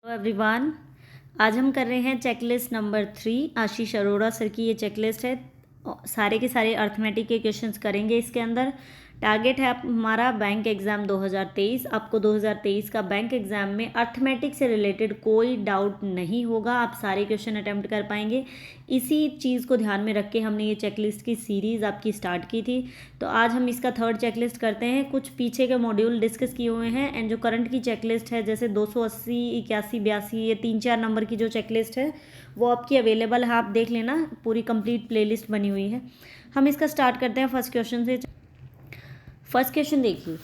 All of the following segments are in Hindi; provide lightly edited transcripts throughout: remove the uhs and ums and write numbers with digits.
Hello everyone. आज हम कर रहे हैं चेकलिस्ट नंबर 3। आशीष अरोड़ा सर की ये चेकलिस्ट है। सारे के सारे अर्थमेटिक के क्वेश्चंस करेंगे इसके अंदर। टारगेट है हमारा बैंक एग्ज़ाम 2023। आपको 2023 का बैंक एग्ज़ाम में अर्थमेटिक से रिलेटेड कोई डाउट नहीं होगा, आप सारे क्वेश्चन अटैम्प्ट कर पाएंगे। इसी चीज़ को ध्यान में रख के हमने ये चेकलिस्ट की सीरीज़ आपकी स्टार्ट की थी। तो आज हम इसका थर्ड चेकलिस्ट करते हैं। कुछ पीछे के मॉड्यूल डिस्कस किए हुए हैं एंड जो करंट की चेकलिस्ट है जैसे 280, 81, 82 ये 3-4 नंबर की जो चेकलिस्ट है वो आपकी अवेलेबल है, आप देख लेना, पूरी कंप्लीट प्लेलिस्ट बनी हुई है। हम इसका स्टार्ट करते हैं फर्स्ट क्वेश्चन से। फर्स्ट क्वेश्चन देखिए,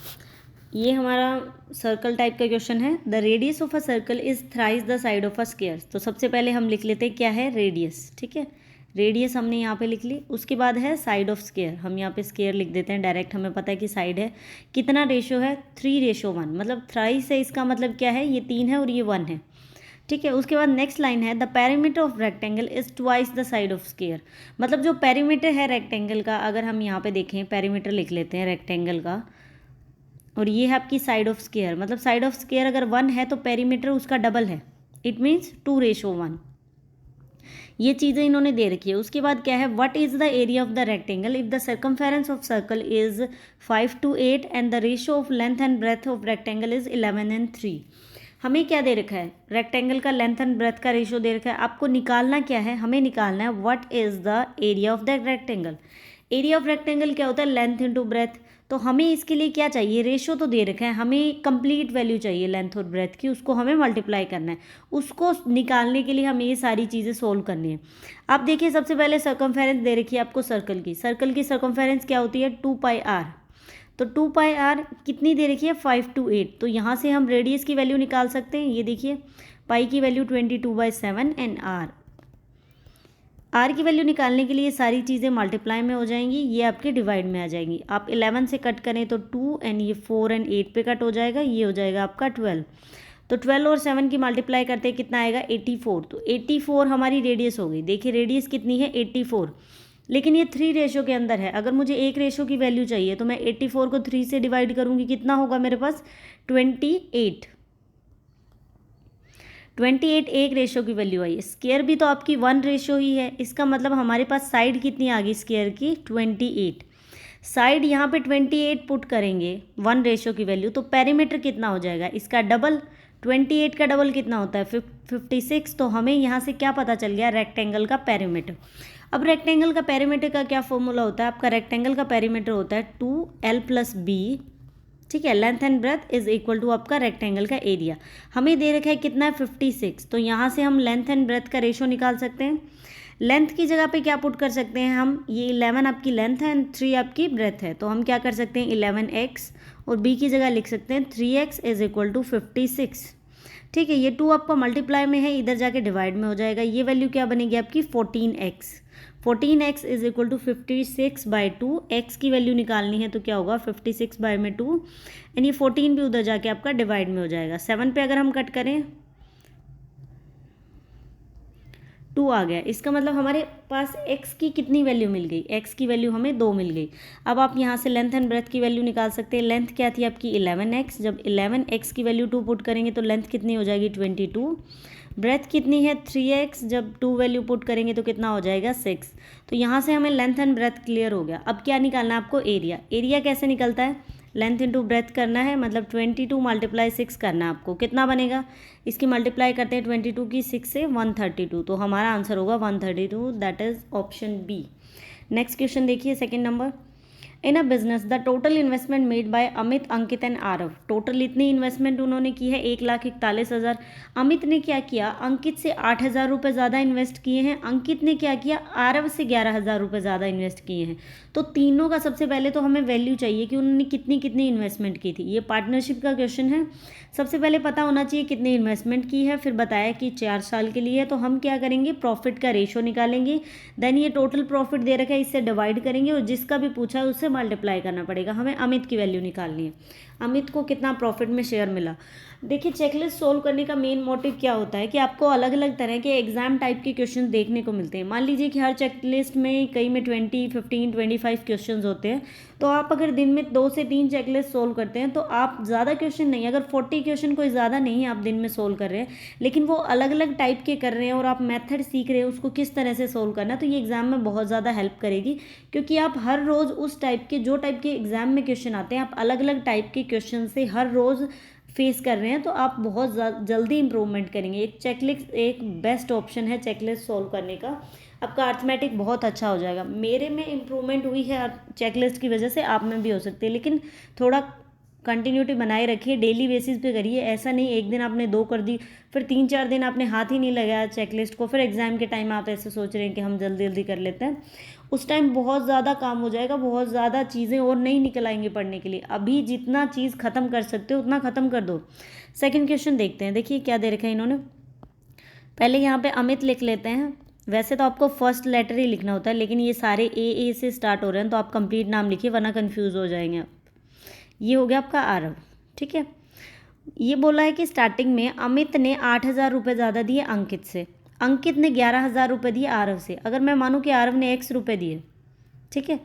ये हमारा सर्कल टाइप का क्वेश्चन है। The radius of a circle is thrice the side of a square. तो सबसे पहले हम लिख लेते हैं क्या है रेडियस, ठीक है। रेडियस हमने यहाँ पे लिख ली। उसके बाद है साइड ऑफ स्क्वायर, हम यहाँ पे स्क्वायर लिख देते हैं डायरेक्ट, हमें पता है कि साइड है। कितना रेशो है? 3:1, मतलब थ्राइस है, इसका मतलब क्या है, ये 3 है और ये 1 है, ठीक है। उसके बाद नेक्स्ट लाइन है the perimeter of rectangle is twice the side of square. मतलब जो पेरीमीटर है रेक्टेंगल का, अगर हम यहाँ पे देखें पेरीमीटर लिख लेते हैं रेक्टेंगल का, और ये है आपकी साइड ऑफ स्क्वायर। मतलब साइड ऑफ स्क्वायर अगर 1 है तो पेरीमीटर उसका डबल है, इट मीन्स 2:1। ये चीज़ें इन्होंने दे रखी है। उसके बाद क्या है, what is the area of the rectangle if the circumference of circle is 5 to 8 and the ratio of length and breadth of rectangle is 11 and 3। हमें क्या दे रखा है, रेक्टेंगल का लेंथ एंड ब्रेथ का रेशियो दे रखा है। आपको निकालना क्या है, हमें निकालना है what is the area of the rectangle. Area of rectangle क्या होता है, लेंथ इंटू ब्रेथ। तो हमें इसके लिए क्या चाहिए, रेशियो तो दे रखा है, हमें कंप्लीट वैल्यू चाहिए लेंथ और ब्रेथ की, उसको हमें मल्टीप्लाई करना है। उसको निकालने के लिए हमें ये सारी चीज़ें सोल्व करनी है। आप देखिए सबसे पहले सर्कमफेरेंस दे रखी है आपको सर्कल की। सर्कल की सर्कमफेरेंस क्या होती है, 2πr। तो 2πr कितनी दे रखी है, 5 to 8। तो यहाँ से हम रेडियस की वैल्यू निकाल सकते हैं। ये देखिए पाई की वैल्यू 22/7 एंड आर की वैल्यू निकालने के लिए सारी चीज़ें मल्टीप्लाई में हो जाएंगी, ये आपके डिवाइड में आ जाएंगी। आप 11 से कट करें तो 2 एंड ये 4 एंड 8 पे कट हो जाएगा, ये हो जाएगा आपका 12। तो 12 और 7 की मल्टीप्लाई करते हैं कितना आएगा, 84। तो 84 हमारी रेडियस हो गई। देखिए रेडियस कितनी है, 84, लेकिन ये 3 रेशो के अंदर है। अगर मुझे एक रेशो की वैल्यू चाहिए तो मैं 84 को 3 से डिवाइड करूँगी, कितना होगा मेरे पास, 28। 28 एक रेशो की वैल्यू आई। स्क्वायर भी तो आपकी 1 रेशो ही है, इसका मतलब हमारे पास साइड कितनी आ गई स्क्वायर की, 28। साइड यहाँ पे 28 पुट करेंगे 1 रेशो की वैल्यू, तो पेरीमीटर कितना हो जाएगा, इसका डबल। 28 का डबल कितना होता है, 56। तो हमें यहाँ से क्या पता चल गया, रेक्टेंगल का पेरीमीटर। अब रेक्टेंगल का पेरीमीटर का क्या फॉर्मूला होता है, आपका रेक्टेंगल का पेरीमीटर होता है 2l+b, ठीक है। Length and breadth is equal to आपका रेक्टेंगल का एरिया। हमें दे रखा है कितना है, 56। तो यहाँ से हम लेंथ एंड ब्रेथ का रेशो निकाल सकते हैं। लेंथ की जगह पे क्या पुट कर सकते हैं हम, ये 11 आपकी लेंथ है एंड 3 आपकी ब्रेथ है, तो हम क्या कर सकते हैं 11x, और b की जगह लिख सकते हैं 3x इज इक्वल टू 56, ठीक है। ये 2 आपका मल्टीप्लाई में है, इधर जाके डिवाइड में हो जाएगा। ये वैल्यू क्या बनेगी आपकी 14x। 14x is equal to 56/2। x की वैल्यू निकालनी है तो क्या होगा, 56/2 एंड ये 14 भी उधर जाके आपका डिवाइड में हो जाएगा। 7 पे अगर हम कट करें 2 आ गया, इसका मतलब हमारे पास x की कितनी वैल्यू मिल गई, x की वैल्यू हमें 2 मिल गई। अब आप यहाँ से लेंथ एंड ब्रेथ की वैल्यू निकाल सकते हैं। लेंथ क्या थी आपकी 11x, जब 11x की वैल्यू 2 पुट करेंगे तो लेंथ कितनी हो जाएगी 22। ब्रेथ कितनी है 3x, जब 2 वैल्यू पुट करेंगे तो कितना हो जाएगा 6। तो यहाँ से हमें लेंथ एंड ब्रेथ क्लियर हो गया। अब क्या निकालना है आपको, एरिया। एरिया कैसे निकलता है, लेंथ इंटू ब्रेथ करना है, मतलब 22 × 6 करना है आपको। कितना बनेगा, इसकी मल्टीप्लाई करते हैं 22 की 6 से 132, तो हमारा आंसर होगा 132, that is option B. Next question देखिए, second number. In a business the total investment made by Amit, Ankit and Aarav. Total इतनी इन्वेस्टमेंट उन्होंने की है 1,41,000। अमित ने क्या किया, अंकित से 8,000 रुपये ज़्यादा इन्वेस्ट किए हैं। अंकित ने क्या किया, आरव से 11,000 रुपये ज़्यादा इन्वेस्ट किए हैं। तो तीनों का सबसे पहले तो हमें वैल्यू चाहिए कि उन्होंने कितनी कितनी इन्वेस्टमेंट की थी। ये पार्टनरशिप का क्वेश्चन है, सबसे पहले पता होना चाहिए कितनी इन्वेस्टमेंट की है। फिर बताया कि 4 साल के लिए है, तो हम क्या करेंगे, प्रॉफिट का रेशो निकालेंगे। देन ये टोटल प्रॉफिट दे रखा है, इससे डिवाइड करेंगे और जिसका भी पूछा है उससे मल्टीप्लाई करना पड़ेगा। हमें अमित की वैल्यू निकालनी है। अमित को कितना प्रॉफिट में शेयर मिला। देखिए चेकलिस्ट सोल्व करने का मेन मोटिव क्या होता है कि आपको अलग अलग तरह के एग्जाम टाइप के क्वेश्चन देखने को मिलते हैं। मान लीजिए कि हर चेकलिस्ट में कई में 20, 15, 25 क्वेश्चन होते हैं, तो आप अगर दिन में 2 से 3 चेकलिस्ट सोल्व करते हैं तो आप ज़्यादा क्वेश्चन नहीं, अगर 40 क्वेश्चन कोई ज़्यादा नहीं आप दिन में सोल्व कर रहे हैं, लेकिन वो अलग अलग टाइप के कर रहे हैं और आप मेथड सीख रहे हैं उसको किस तरह से सोल्व करना है, तो ये एग्जाम में बहुत ज़्यादा हेल्प करेगी। क्योंकि आप हर रोज़ उस टाइप के, जो टाइप के एग्जाम में क्वेश्चन आते हैं, आप अलग अलग टाइप के क्वेश्चन से हर रोज़ फेस कर रहे हैं, तो आप बहुत जल्दी इंप्रूवमेंट करेंगे। एक चेकलिस्ट एक बेस्ट ऑप्शन है चेकलिस्ट सोल्व करने का। आपका अर्थमेटिक बहुत अच्छा हो जाएगा। मेरे में इम्प्रूवमेंट हुई है चेकलिस्ट की वजह से, आप में भी हो सकती है, लेकिन थोड़ा कंटिन्यूटी बनाए रखिए, डेली बेसिस पे करिए। ऐसा नहीं एक दिन आपने 2 कर दी, फिर 3-4 दिन आपने हाथ ही नहीं लगाया चेकलिस्ट को, फिर एग्जाम के टाइम आप ऐसे सोच रहे हैं कि हम जल्दी जल्दी कर लेते हैं, उस टाइम बहुत ज़्यादा काम हो जाएगा, बहुत ज़्यादा चीज़ें और नहीं निकल आएंगी पढ़ने के लिए। अभी जितना चीज़ ख़त्म कर सकते हो उतना ख़त्म कर दो। सेकंड क्वेश्चन देखते हैं। देखिए क्या दे रखा है इन्होंने, पहले यहाँ पे अमित लिख लेते हैं। वैसे तो आपको फर्स्ट लेटर ही लिखना होता है, लेकिन ये सारे ए से स्टार्ट हो रहे हैं, तो आप कंप्लीट नाम लिखिए वरना कन्फ्यूज़ हो जाएंगे आप। ये हो गया आपका आरव, ठीक है। ये बोला है कि स्टार्टिंग में अमित ने 8,000 रुपये ज़्यादा दिए अंकित से, अंकित ने 11,000 रुपये दिए आरव से। अगर मैं मानूँ कि आरव ने X रुपये दिए, ठीक है,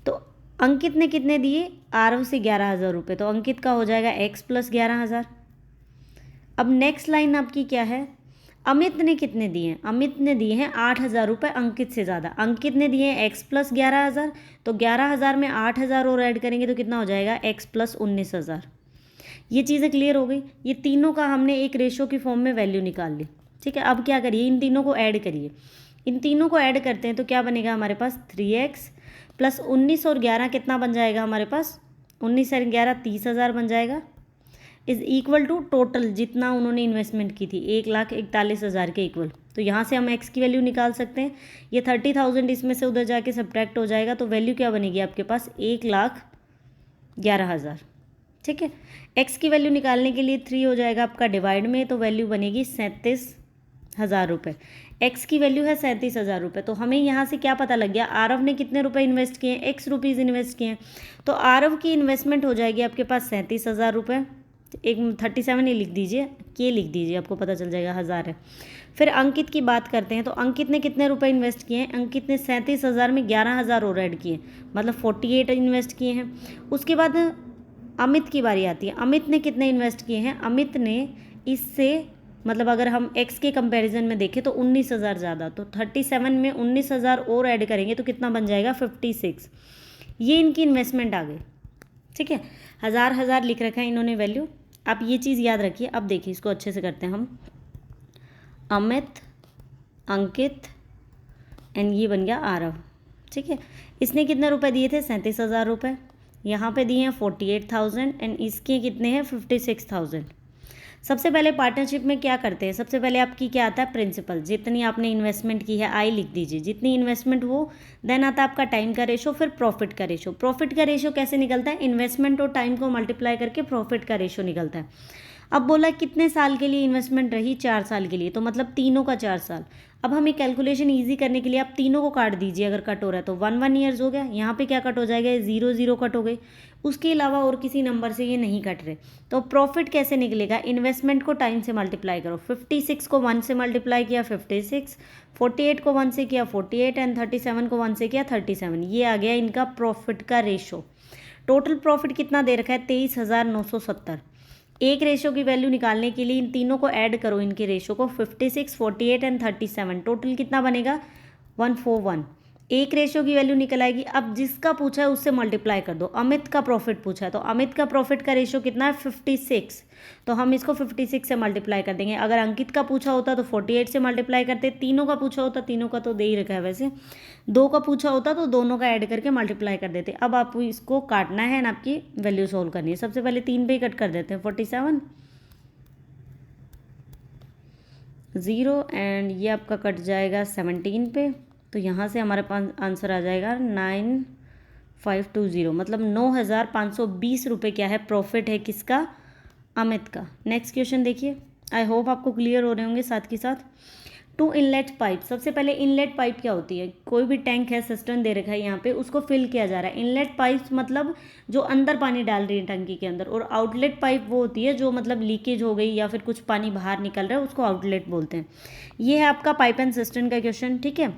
तो अंकित ने कितने दिए, आरव से 11,000 रुपये, तो अंकित का हो जाएगा X + 11,000। अब नेक्स्ट लाइन आपकी क्या है, अमित ने कितने दिए हैं, अमित ने दिए हैं 8,000 रुपये अंकित से ज़्यादा, अंकित ने दिए हैं X + 11,000, तो 11,000 में 8,000 और ऐड करेंगे तो कितना हो जाएगा, X + 19,000। ये चीज़ें क्लियर हो गई। ये तीनों का हमने एक रेशो की फॉर्म में वैल्यू निकाल ली, ठीक है। अब क्या करिए, इन तीनों को ऐड करिए। इन तीनों को ऐड करते हैं तो क्या बनेगा हमारे पास, 3x + 19 और 11 कितना बन जाएगा हमारे पास, 19 और 11 30,000 बन जाएगा, इज इक्वल टू टोटल जितना उन्होंने इन्वेस्टमेंट की थी 1,41,000 के इक्वल। तो यहाँ से हम x की वैल्यू निकाल सकते हैं। ये 30,000 इसमें से उधर जाके सब्ट्रैक्ट हो जाएगा, तो वैल्यू क्या बनेगी आपके पास, 1,11,000, ठीक है। x की वैल्यू निकालने के लिए 3 हो जाएगा आपका डिवाइड में, तो वैल्यू बनेगी 37,000 रुपये। x की वैल्यू है 37,000 रुपये। तो हमें यहाँ से क्या पता लग गया, आरव ने कितने रुपए इन्वेस्ट किए हैं, X रुपीज़ इन्वेस्ट किए हैं, तो आरव की इन्वेस्टमेंट हो जाएगी आपके पास 37,000 रुपये। एक 37 ही लिख दीजिए, के लिख दीजिए, आपको पता चल जाएगा 1000 है। फिर अंकित की बात करते हैं, तो अंकित ने कितने रुपए इन्वेस्ट किए हैं, अंकित ने 37,000 में 11,000 और ऐड किए, मतलब 48 इन्वेस्ट किए हैं। उसके बाद अमित की बारी आती है, अमित ने कितने इन्वेस्ट किए हैं, अमित ने इससे मतलब अगर हम x के कंपैरिजन में देखें तो 19,000 ज़्यादा, तो 37 में 19,000 और ऐड करेंगे तो कितना बन जाएगा, 56। ये इनकी इन्वेस्टमेंट आ गई, ठीक है। 1000 लिख रखा है इन्होंने वैल्यू। आप ये चीज़ याद रखिए। अब देखिए इसको अच्छे से करते हैं हम, अमित, अंकित एंड ये बन गया आरव, ठीक है। इसने कितने रुपए दिए थे, 37,000 रुपये, यहाँ पे दिए हैं 48,000 एंड इसके कितने हैं 56,000। सबसे पहले पार्टनरशिप में क्या करते हैं, सबसे पहले आपकी क्या आता है, प्रिंसिपल, जितनी आपने इन्वेस्टमेंट की है आई लिख दीजिए, जितनी इन्वेस्टमेंट वो, देन आता है आपका टाइम का रेशो, फिर प्रॉफिट का रेशो। प्रॉफिट का रेशो कैसे निकलता है, इन्वेस्टमेंट और टाइम को मल्टीप्लाई करके प्रॉफिट का रेशो निकलता है। अब बोला कितने साल के लिए इन्वेस्टमेंट रही, 4 साल के लिए, तो मतलब तीनों का 4 साल। अब हमें कैलकुलेशन ईजी करने के लिए आप तीनों को काट दीजिए, अगर कट हो रहा है तो 1 ईयर्स हो गया, यहाँ पे क्या कट हो जाएगा, 0 कट हो गई, उसके अलावा और किसी नंबर से ये नहीं कट रहे। तो प्रॉफिट कैसे निकलेगा, इन्वेस्टमेंट को टाइम से मल्टीप्लाई करो, 56 को 1 से मल्टीप्लाई किया 56, 48 को 1 से किया 48 एंड 37 को 1 से किया 37। ये आ गया इनका प्रॉफिट का रेशो। टोटल प्रॉफिट कितना दे रखा है, 23,970। एक रेशो की वैल्यू निकालने के लिए इन तीनों को ऐड करो, इनके रेशो को, 56, 48 एंड 37, टोटल कितना बनेगा, 141। एक रेशो की वैल्यू निकल आएगी। अब जिसका पूछा है उससे मल्टीप्लाई कर दो। अमित का प्रॉफिट पूछा है तो अमित का प्रॉफिट का रेशो कितना है, 56, तो हम इसको 56 से मल्टीप्लाई कर देंगे। अगर अंकित का पूछा होता तो 48 से मल्टीप्लाई करते, तीनों का पूछा होता, तीनों का तो दे ही रखा है वैसे, 2 का पूछा होता तो दोनों का ऐड करके मल्टीप्लाई कर देते। अब आपको इसको काटना है ना, आपकी वैल्यू सोल्व करनी है। सबसे पहले 3 पे ही कट कर देते हैं, 47 0 एंड ये आपका कट जाएगा 17 पे, तो यहाँ से हमारे पास आंसर आ जाएगा 9520, मतलब 9,520 रुपये क्या है, प्रॉफिट है किसका, अमित का। नेक्स्ट क्वेश्चन देखिए, आई होप आपको क्लियर हो रहे होंगे साथ के साथ। Two inlet pipe. सबसे पहले इनलेट पाइप क्या होती है, कोई भी टैंक है, सिस्टम दे रखा है यहाँ पे, उसको फिल किया जा रहा है। इनलेट पाइप मतलब जो अंदर पानी डाल रही है टंकी के अंदर, और आउटलेट पाइप वो होती है जो मतलब लीकेज हो गई या फिर कुछ पानी बाहर निकल रहा है, उसको आउटलेट बोलते हैं। ये है आपका पाइप एंड सिस्टम का क्वेश्चन, ठीक है।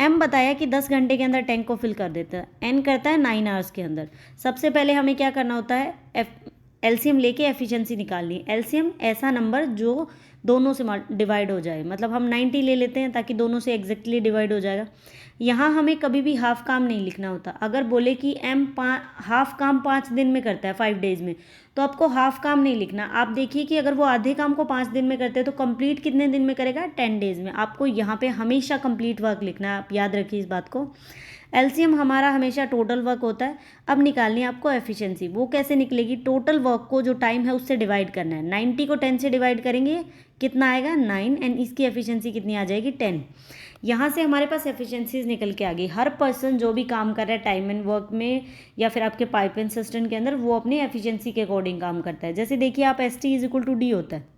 एम बताया कि 10 घंटे के अंदर टैंक को फिल कर देता है, एन करता है 9 आवर्स के अंदर। सबसे पहले हमें क्या करना होता है, एलसीएम लेके एफिशिएंसी निकालनी है। एलसीएम ऐसा नंबर जो दोनों से डिवाइड हो जाए, मतलब हम 90 ले लेते हैं ताकि दोनों से एग्जैक्टली डिवाइड हो जाएगा। यहाँ हमें कभी भी हाफ काम नहीं लिखना होता। अगर बोले कि हाफ काम 5 दिन में करता है, 5 डेज में, तो आपको हाफ काम नहीं लिखना। आप देखिए कि अगर वो आधे काम को 5 दिन में करते हैं तो कंप्लीट कितने दिन में करेगा, 10 डेज में। आपको यहाँ पे हमेशा कंप्लीट वर्क लिखना है, आप याद रखिए इस बात को। एलसीएम हमारा हमेशा टोटल वर्क होता है। अब निकालनी है आपको एफिशिएंसी। वो कैसे निकलेगी, टोटल वर्क को जो टाइम है उससे डिवाइड करना है। 90 को 10 से डिवाइड करेंगे, कितना आएगा 9, एंड इसकी एफिशिएंसी कितनी आ जाएगी 10। यहाँ से हमारे पास एफिशिएंसीज निकल के आ गई। हर पर्सन जो भी काम कर रहा है टाइम एंड वर्क में या फिर आपके पाइप एंड सिस्टम के अंदर, वो अपनी एफिशिएंसी के अकॉर्डिंग काम करता है। जैसे देखिए आप ST = D होता है,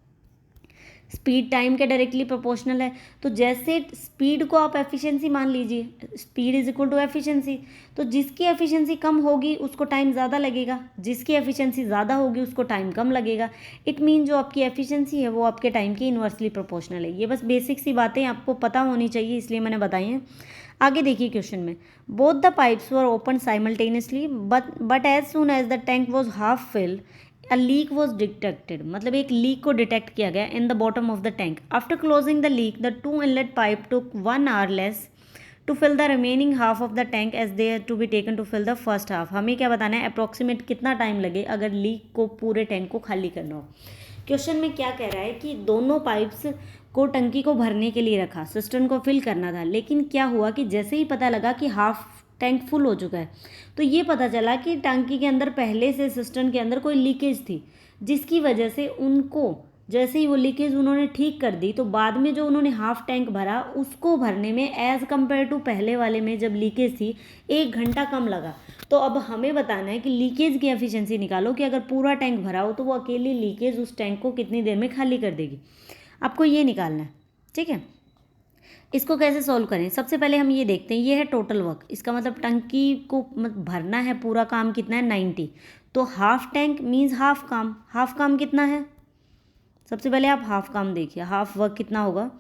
स्पीड टाइम के डायरेक्टली प्रोपोर्शनल है। तो जैसे स्पीड को आप एफिशिएंसी मान लीजिए, स्पीड = एफिशिएंसी, तो जिसकी एफिशिएंसी कम होगी उसको टाइम ज़्यादा लगेगा, जिसकी एफिशिएंसी ज़्यादा होगी उसको टाइम कम लगेगा। इट मीन जो आपकी एफिशिएंसी है वो आपके टाइम की इन्वर्सली प्रोपोर्शनल है। ये बस बेसिक सी बातें आपको पता होनी चाहिए, इसलिए मैंने बताई हैं। आगे देखिए क्वेश्चन में, both the pipes were open simultaneously but as soon as the tank was half filled a leak was detected. मतलब एक लीक को डिटेक्ट किया गया in the bottom of the tank. After closing the leak the 2 inlet pipe took 1 hour less to fill the remaining half of the tank as they had to be taken to fill the first half. हमें क्या बताना है, अप्रॉक्सीमेट कितना टाइम लगे अगर लीक को पूरे टैंक को खाली करना हो। क्वेश्चन में क्या कह रहा है कि दोनों पाइप्स को टंकी को भरने के लिए रखा, सिस्टम को फिल करना था, लेकिन क्या हुआ कि जैसे ही पता लगा कि हाफ टैंक फुल हो चुका है, तो ये पता चला कि टंकी के अंदर पहले से सिस्टम के अंदर कोई लीकेज थी, जिसकी वजह से उनको जैसे ही वो लीकेज उन्होंने ठीक कर दी, तो बाद में जो उन्होंने हाफ टैंक भरा उसको भरने में एज़ कम्पेयर टू पहले वाले में जब लीकेज थी 1 घंटा कम लगा। तो अब हमें बताना है कि लीकेज की एफिशिएंसी निकालो कि अगर पूरा टैंक भरा हो तो वो अकेली लीकेज उस टैंक को कितनी देर में खाली कर देगी। आपको ये निकालना है, ठीक है। इसको कैसे सॉल्व करें, सबसे पहले हम ये देखते हैं, ये है टोटल वर्क। इसका मतलब टंकी को भरना है, पूरा काम कितना है 90, तो हाफ टैंक मीन्स हाफ काम। हाफ काम कितना है, सबसे पहले आप हाफ काम देखिए, हाफ वर्क कितना होगा,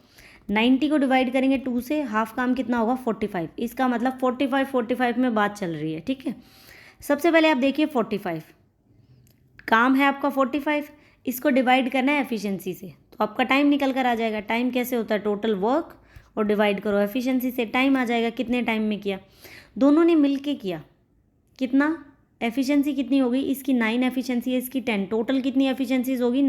90 को डिवाइड करेंगे 2 से, हाफ काम कितना होगा 45। इसका मतलब 45 में बात चल रही है, ठीक है। सबसे पहले आप देखिए 45 काम है आपका 45, इसको डिवाइड करना है एफिशिएंसी से, तो आपका टाइम निकल कर आ जाएगा। टाइम कैसे होता है, टोटल वर्क और डिवाइड करो एफिशिएंसी से, टाइम आ जाएगा कितने टाइम में किया। दोनों ने मिल के किया, कितना एफिशिएंसी कितनी होगी, इसकी 9 एफिशिएंसी है, इसकी 10, टोटल कितनी एफिशिएंसीज होगी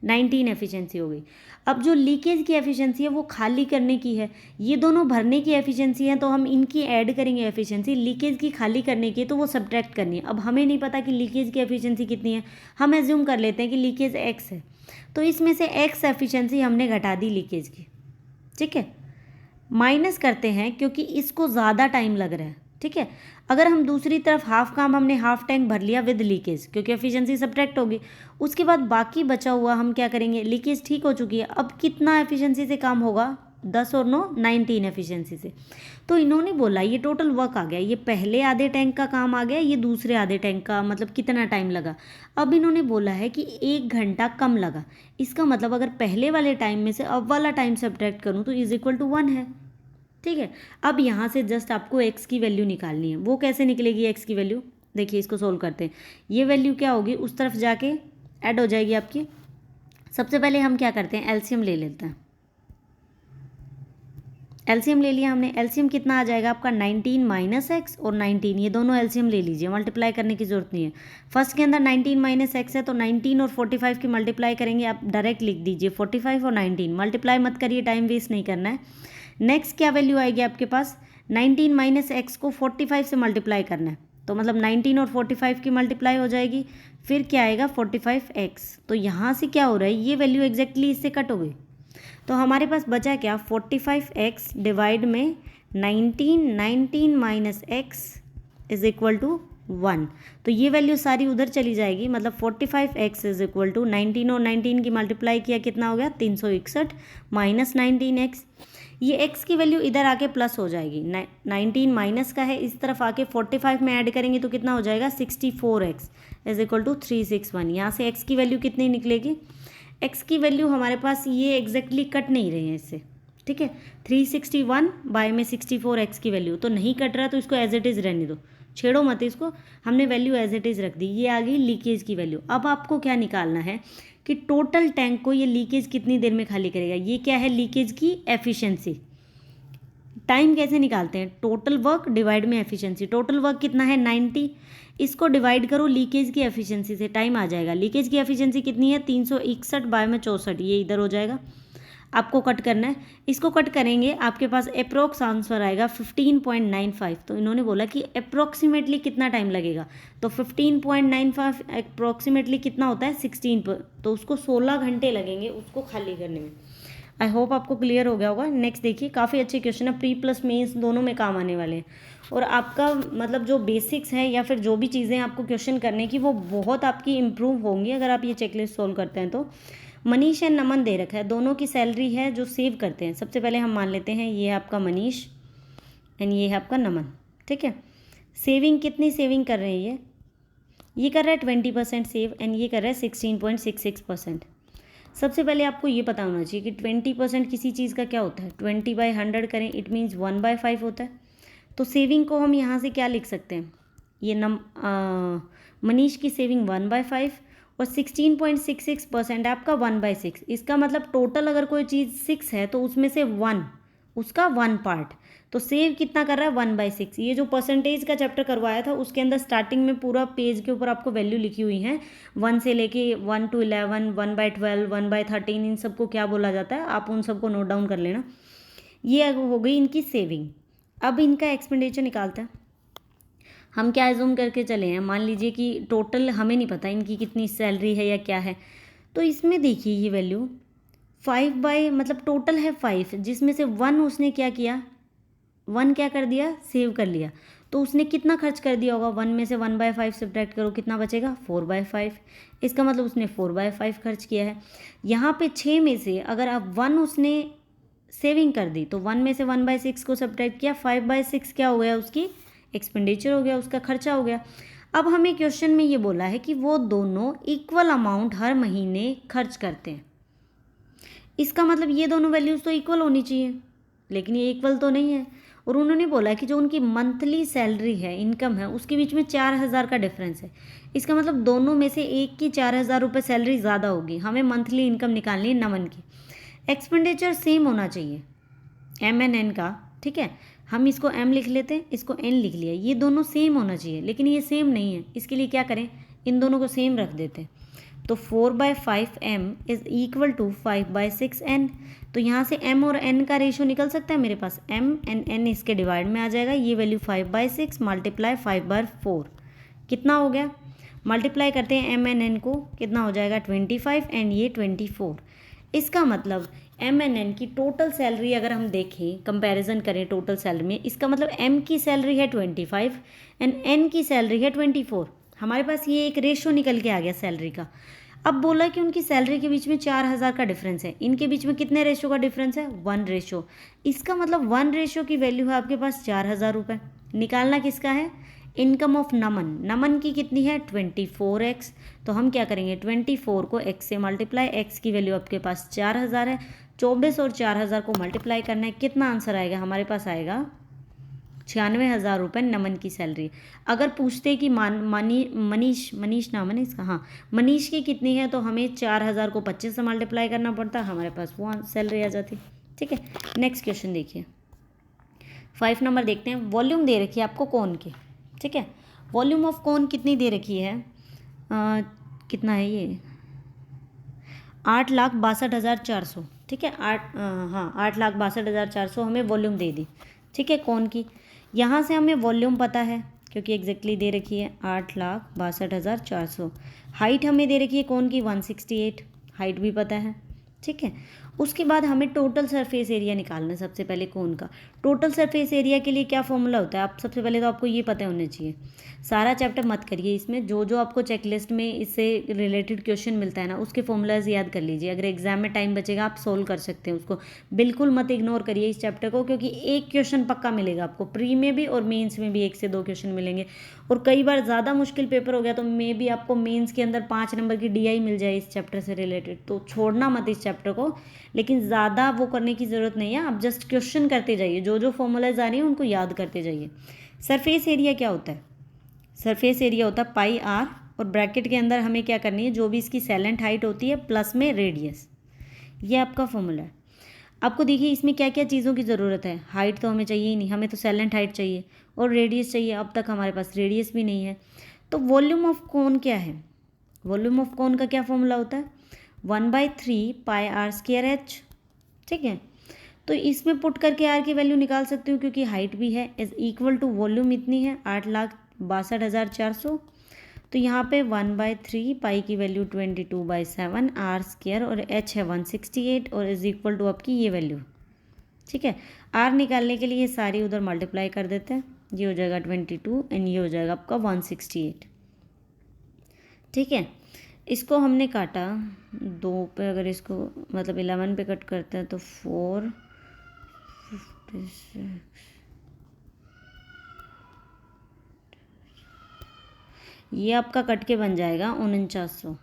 19 एफिशिएंसी हो गई। अब जो लीकेज की एफिशिएंसी है वो खाली करने की है, ये दोनों भरने की एफिशिएंसी है, तो हम इनकी ऐड करेंगे एफिशिएंसी। लीकेज की खाली करने की है तो वो सब्ट्रैक्ट करनी है। अब हमें नहीं पता कि लीकेज की एफिशिएंसी कितनी है, हम एज्यूम कर लेते हैं कि लीकेज x है, तो इसमें से x एफिशिएंसी हमने घटा दी लीकेज की, ठीक है। माइनस करते हैं क्योंकि इसको ज़्यादा टाइम लग रहा है, ठीक है। अगर हम दूसरी तरफ हाफ काम हमने हाफ टैंक भर लिया विद लीकेज, क्योंकि एफिशिएंसी सब्ट्रैक्ट होगी, उसके बाद बाकी बचा हुआ हम क्या करेंगे, लीकेज ठीक हो चुकी है, अब कितना एफिशिएंसी से काम होगा, 10 और 9 19 एफिशिएंसी से। तो इन्होंने बोला ये टोटल वर्क आ गया, ये पहले आधे टैंक का काम आ गया, ये दूसरे आधे टैंक का, मतलब कितना टाइम लगा। अब इन्होंने बोला है कि 1 घंटा कम लगा, इसका मतलब अगर पहले वाले टाइम में से अब वाला टाइम सब्ट्रैक्ट करूँ तो =1 है, ठीक है। अब यहाँ से जस्ट आपको x की वैल्यू निकालनी है। वो कैसे निकलेगी x की वैल्यू, देखिए इसको सोल्व करते हैं। ये वैल्यू क्या होगी, उस तरफ जाके ऐड हो जाएगी आपकी। सबसे पहले हम क्या करते हैं, एलसीएम ले लेते हैं। एलसीएम ले लिया हमने, एलसीएम कितना आ जाएगा आपका 19 - x और 19, ये दोनों एलसीएम ले लीजिए, मल्टीप्लाई करने की जरूरत नहीं है। फर्स्ट के अंदर 19 - x है, तो 19 और 45 की मल्टीप्लाई करेंगे, आप डायरेक्ट लिख दीजिए 45 और 19, मल्टीप्लाई मत करिए, टाइम वेस्ट नहीं करना है। नेक्स्ट क्या वैल्यू आएगी आपके पास, 19 - x को 45 से मल्टीप्लाई करना है, तो मतलब 19 और 45 की मल्टीप्लाई हो जाएगी, फिर क्या आएगा 45x। तो यहाँ से क्या हो रहा है, ये वैल्यू एग्जैक्टली इससे कट हो गई, तो हमारे पास बचा क्या 45x डिवाइड में 19 - x = 1। तो ये वैल्यू सारी उधर चली जाएगी, मतलब 45x इज इक्वल टू 19 और 19 की मल्टीप्लाई किया कितना हो गया 361 माइनस 19x। ये x की वैल्यू इधर आके प्लस हो जाएगी, 19 माइनस का है, इस तरफ आके 45 में ऐड करेंगे तो कितना हो जाएगा 64x इज इक्वल टू 361। यहाँ से x की वैल्यू कितनी निकलेगी, x की वैल्यू हमारे पास ये एग्जैक्टली कट नहीं रही है इससे, ठीक है। 361 बाय में 64x की वैल्यू तो नहीं कट रहा, तो इसको एज इट इज़ रहने दो, छेड़ो मत इसको, हमने वैल्यू एज इट इज़ रख दी। ये आ गई लीकेज की वैल्यू। अब आपको क्या निकालना है कि टोटल टैंक को ये लीकेज कितनी देर में खाली करेगा। ये क्या है, लीकेज की एफिशिएंसी। टाइम कैसे निकालते हैं, टोटल वर्क डिवाइड में एफिशिएंसी। टोटल वर्क कितना है 90, इसको डिवाइड करो लीकेज की एफिशिएंसी से, टाइम आ जाएगा। लीकेज की एफिशिएंसी कितनी है 361 बाय में 64, ये इधर हो जाएगा। आपको कट करना है, इसको कट करेंगे आपके पास अप्रोक्स आंसर आएगा 15.95। तो इन्होंने बोला कि अप्रोक्सीमेटली कितना टाइम लगेगा, तो 15.95 अप्रोक्सीमेटली कितना होता है 16 पर, तो उसको 16 घंटे लगेंगे उसको खाली करने में। आई होप आपको क्लियर हो गया होगा। नेक्स्ट देखिए, काफ़ी अच्छे क्वेश्चन है, प्री प्लस मेंस दोनों में काम आने वाले हैं। और आपका मतलब जो बेसिक्स है या फिर जो भी चीज़ें आपको क्वेश्चन करने की वो बहुत आपकी इम्प्रूव होंगी अगर आप ये चेकलिस्ट सोल्व करते हैं तो। मनीष एंड नमन दे रखा है, दोनों की सैलरी है जो सेव करते हैं। सबसे पहले हम मान लेते हैं ये है आपका मनीष एंड ये है आपका नमन, ठीक है। सेविंग कितनी सेविंग कर रहे हैं, ये कर रहा है 20% सेव एंड ये कर रहा है 16.66%। सबसे पहले आपको ये पता होना चाहिए कि 20% किसी चीज़ का क्या होता है, 20/100 करें इट मीन्स 1/5 होता है। तो सेविंग को हम यहाँ से क्या लिख सकते हैं, ये मनीष की सेविंग 1/5 और 16.66% आपका 1/6। इसका मतलब टोटल अगर कोई चीज़ 6 है तो उसमें से 1 उसका 1 पार्ट, तो सेव कितना कर रहा है 1/6। ये जो परसेंटेज का चैप्टर करवाया था उसके अंदर स्टार्टिंग में पूरा पेज के ऊपर आपको वैल्यू लिखी हुई है 1 से लेके 1 to 11, 1/12, 1/13, इन सबको क्या बोला जाता है आप उन सबको नोट डाउन कर लेना। ये हो गई इनकी सेविंग। अब इनका एक्सपेंडिचर निकालते हैं। हम क्या एज्यूम करके चले हैं, मान लीजिए कि टोटल हमें नहीं पता इनकी कितनी सैलरी है या क्या है, तो इसमें देखिए ये वैल्यू 5 बाय मतलब टोटल है 5, जिसमें से 1 उसने क्या किया 1 क्या कर दिया सेव कर लिया, तो उसने कितना खर्च कर दिया होगा, 1 में से 1/5 सब्ट्रैक्ट करो कितना बचेगा 4/5। इसका मतलब उसने 4/5 खर्च किया है। यहाँ पे 6 में से अगर आप 1 उसने सेविंग कर दी तो 1 में से 1/6 को सब्ट्रैक्ट किया, 5/6 क्या हो गया उसकी एक्सपेंडिचर हो गया, उसका खर्चा हो गया। अब हमें क्वेश्चन में ये बोला है कि वो दोनों इक्वल अमाउंट हर महीने खर्च करते हैं। इसका मतलब ये दोनों वैल्यूज़ तो इक्वल होनी चाहिए, लेकिन ये इक्वल तो नहीं है। और उन्होंने बोला कि जो उनकी मंथली सैलरी है इनकम है उसके बीच में 4000 का डिफरेंस है। इसका मतलब दोनों में से एक की 4000 रुपये सैलरी ज़्यादा होगी। हमें मंथली इनकम निकालनी है नमन की। एक्सपेंडिचर सेम होना चाहिए एम एन एन का, ठीक है। हम इसको m लिख लेते हैं, इसको n लिख लिया, ये दोनों सेम होना चाहिए, लेकिन ये सेम नहीं है। इसके लिए क्या करें, इन दोनों को सेम रख देते हैं। तो 4/5 m is equal to 5/6 n। तो यहाँ से m और n का रेशो निकल सकता है मेरे पास, m एंड n इसके डिवाइड में आ जाएगा। ये वैल्यू 5/6 मल्टीप्लाई 5/4 कितना हो गया, मल्टीप्लाई करते हैं m एंड n को, कितना हो जाएगा 25 एंड ये 24। इसका मतलब एम एन एन की टोटल सैलरी अगर हम देखें कंपैरिजन करें टोटल सैलरी में, इसका मतलब एम की सैलरी है 25 एंड एन की सैलरी है 24। हमारे पास ये एक रेशो निकल के आ गया सैलरी का। अब बोला कि उनकी सैलरी के बीच में 4000 का डिफरेंस है, इनके बीच में कितने रेशो का डिफरेंस है 1 रेशो। इसका मतलब 1 रेशो की वैल्यू है आपके पास 4000 रुपये। निकालना किसका है, इनकम ऑफ नमन। नमन की कितनी है 24x। तो हम क्या करेंगे 24 को x से मल्टीप्लाई, x की वैल्यू आपके पास 4000 है, 24 और 4000 को मल्टीप्लाई करना है, कितना आंसर आएगा हमारे पास आएगा 96,000 रुपये नमन की सैलरी। अगर पूछते कि मनीष नाम है ना इसका, हाँ मनीष की कितनी है, तो हमें 4000 को 25 से मल्टीप्लाई करना पड़ता, हमारे पास वो सैलरी आ जाती। ठीक है, नेक्स्ट क्वेश्चन देखिए 5 नंबर देखते हैं। वॉल्यूम दे रखी है आपको कौन की, ठीक है। वॉल्यूम ऑफ कौन कितनी दे रखी है, कितना है ये 8,62,400, ठीक है। 8,62,400 हमें वॉल्यूम दे दी, ठीक है कौन की। यहाँ से हमें वॉल्यूम पता है क्योंकि एग्जैक्टली दे रखी है 8,62,400। हाइट हमें दे रखी है कौन की 168, हाइट भी पता है, ठीक है। उसके बाद हमें टोटल सरफेस एरिया निकालना है सबसे पहले कोन का। टोटल सरफेस एरिया के लिए क्या फॉर्मूला होता है, आप सबसे पहले तो आपको ये पता होना चाहिए। सारा चैप्टर मत करिए, इसमें जो जो आपको चेकलिस्ट में इससे रिलेटेड क्वेश्चन मिलता है ना, उसके फॉर्मूलाज याद कर लीजिए। अगर एग्जाम में टाइम बचेगा आप सोल्व कर सकते हैं उसको। बिल्कुल मत इग्नोर करिए इस चैप्टर को, क्योंकि एक क्वेश्चन पक्का मिलेगा आपको, प्री में भी और मेंस में भी 1 से 2 क्वेश्चन मिलेंगे। और कई बार ज़्यादा मुश्किल पेपर हो गया तो मे भी आपको मेंस के अंदर 5 नंबर की DI मिल जाए इस चैप्टर से रिलेटेड। तो छोड़ना मत इस चैप्टर को, लेकिन ज़्यादा वो करने की ज़रूरत नहीं है। आप जस्ट क्वेश्चन करते जाइए, जो जो फॉर्मूलाज आ रही हैं उनको याद करते जाइए। सरफेस एरिया क्या होता है, सरफेस एरिया होता है पाई आर, और ब्रैकेट के अंदर हमें क्या करनी है, जो भी इसकी सैलेंट हाइट होती है प्लस में रेडियस। ये आपका फॉर्मूला है। आपको देखिए इसमें क्या क्या चीज़ों की ज़रूरत है। हाइट तो हमें चाहिए ही नहीं, हमें तो सैलेंट हाइट चाहिए और रेडियस चाहिए। अब तक हमारे पास रेडियस भी नहीं है। तो वॉल्यूम ऑफ कोन क्या है, वॉल्यूम ऑफ कोन का क्या फॉर्मूला होता है, 1/3 पाई आर स्क्वायर एच। ठीक है, तो इसमें पुट करके आर की वैल्यू निकाल सकती हूँ, क्योंकि हाइट भी है, इज इक्वल टू वॉल्यूम इतनी है 8,62,400। तो यहाँ पे 1/3 पाई की वैल्यू 22/7 आर स्क्वायर, और एच है 168, और इज इक्वल टू आपकी ये वैल्यू। ठीक है, आर निकालने के लिए ये सारी उधर मल्टीप्लाई कर देते हैं। ये हो जाएगा 22 एंड ये हो जाएगा आपका 168। ठीक है, इसको हमने काटा 2 पे, अगर इसको मतलब 11 पे कट करते हैं तो 456, ये आपका कट के बन जाएगा 4900।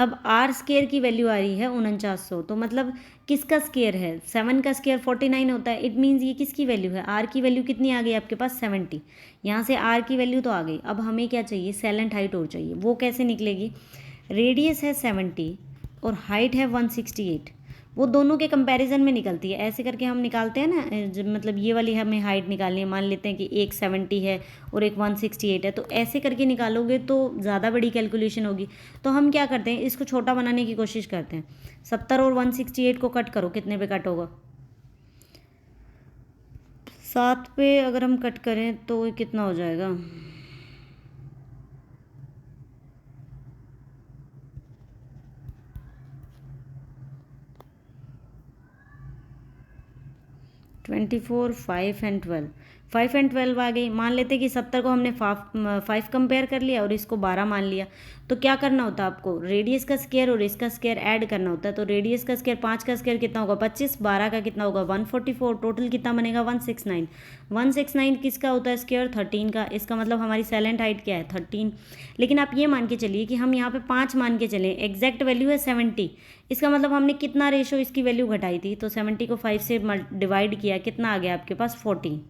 अब आर स्केयर की वैल्यू आ रही है 4900, तो मतलब किसका स्केयर है, 7 का स्केयर 49 होता है। इट मीन्स ये किसकी वैल्यू है, आर की वैल्यू कितनी आ गई आपके पास 70। यहाँ से आर की वैल्यू तो आ गई। अब हमें क्या चाहिए, सैलेंट हाइट और चाहिए। वो कैसे निकलेगी, रेडियस है 70 और हाइट है 168, वो दोनों के कंपैरिजन में निकलती है। ऐसे करके हम निकालते हैं ना, मतलब ये वाली हमें हाइट निकालनी है, मान लेते हैं कि एक 70 है और एक 168 है, तो ऐसे करके निकालोगे तो ज़्यादा बड़ी कैलकुलेशन होगी। तो हम क्या करते हैं, इसको छोटा बनाने की कोशिश करते हैं। 70 और 168 को कट करो, कितने पे कट होगा, 7 पे अगर हम कट करें तो कितना हो जाएगा, 24, 5 एंड 12, 5 एंड 12 आ गई। मान लेते कि 70 को हमने 5 कंपेयर कर लिया और इसको 12 मान लिया। तो क्या करना होता है आपको, रेडियस का स्क्वायर और इसका स्क्वायर ऐड करना होता है। तो रेडियस का स्क्वायर 5 का स्क्वायर कितना होगा 25, 12 का कितना होगा 144, टोटल कितना बनेगा 169। 169 किसका होता है स्क्वायर, 13 का। इसका मतलब हमारी सैलेंट हाइट क्या है 13। लेकिन आप ये मान के चलिए कि हम यहाँ पे 5 मान के चलें, एग्जैक्ट वैल्यू है 70। इसका मतलब हमने कितना रेशो इसकी वैल्यू घटाई थी, तो 70 को 5 से डिवाइड किया, कितना आ गया आपके पास 14।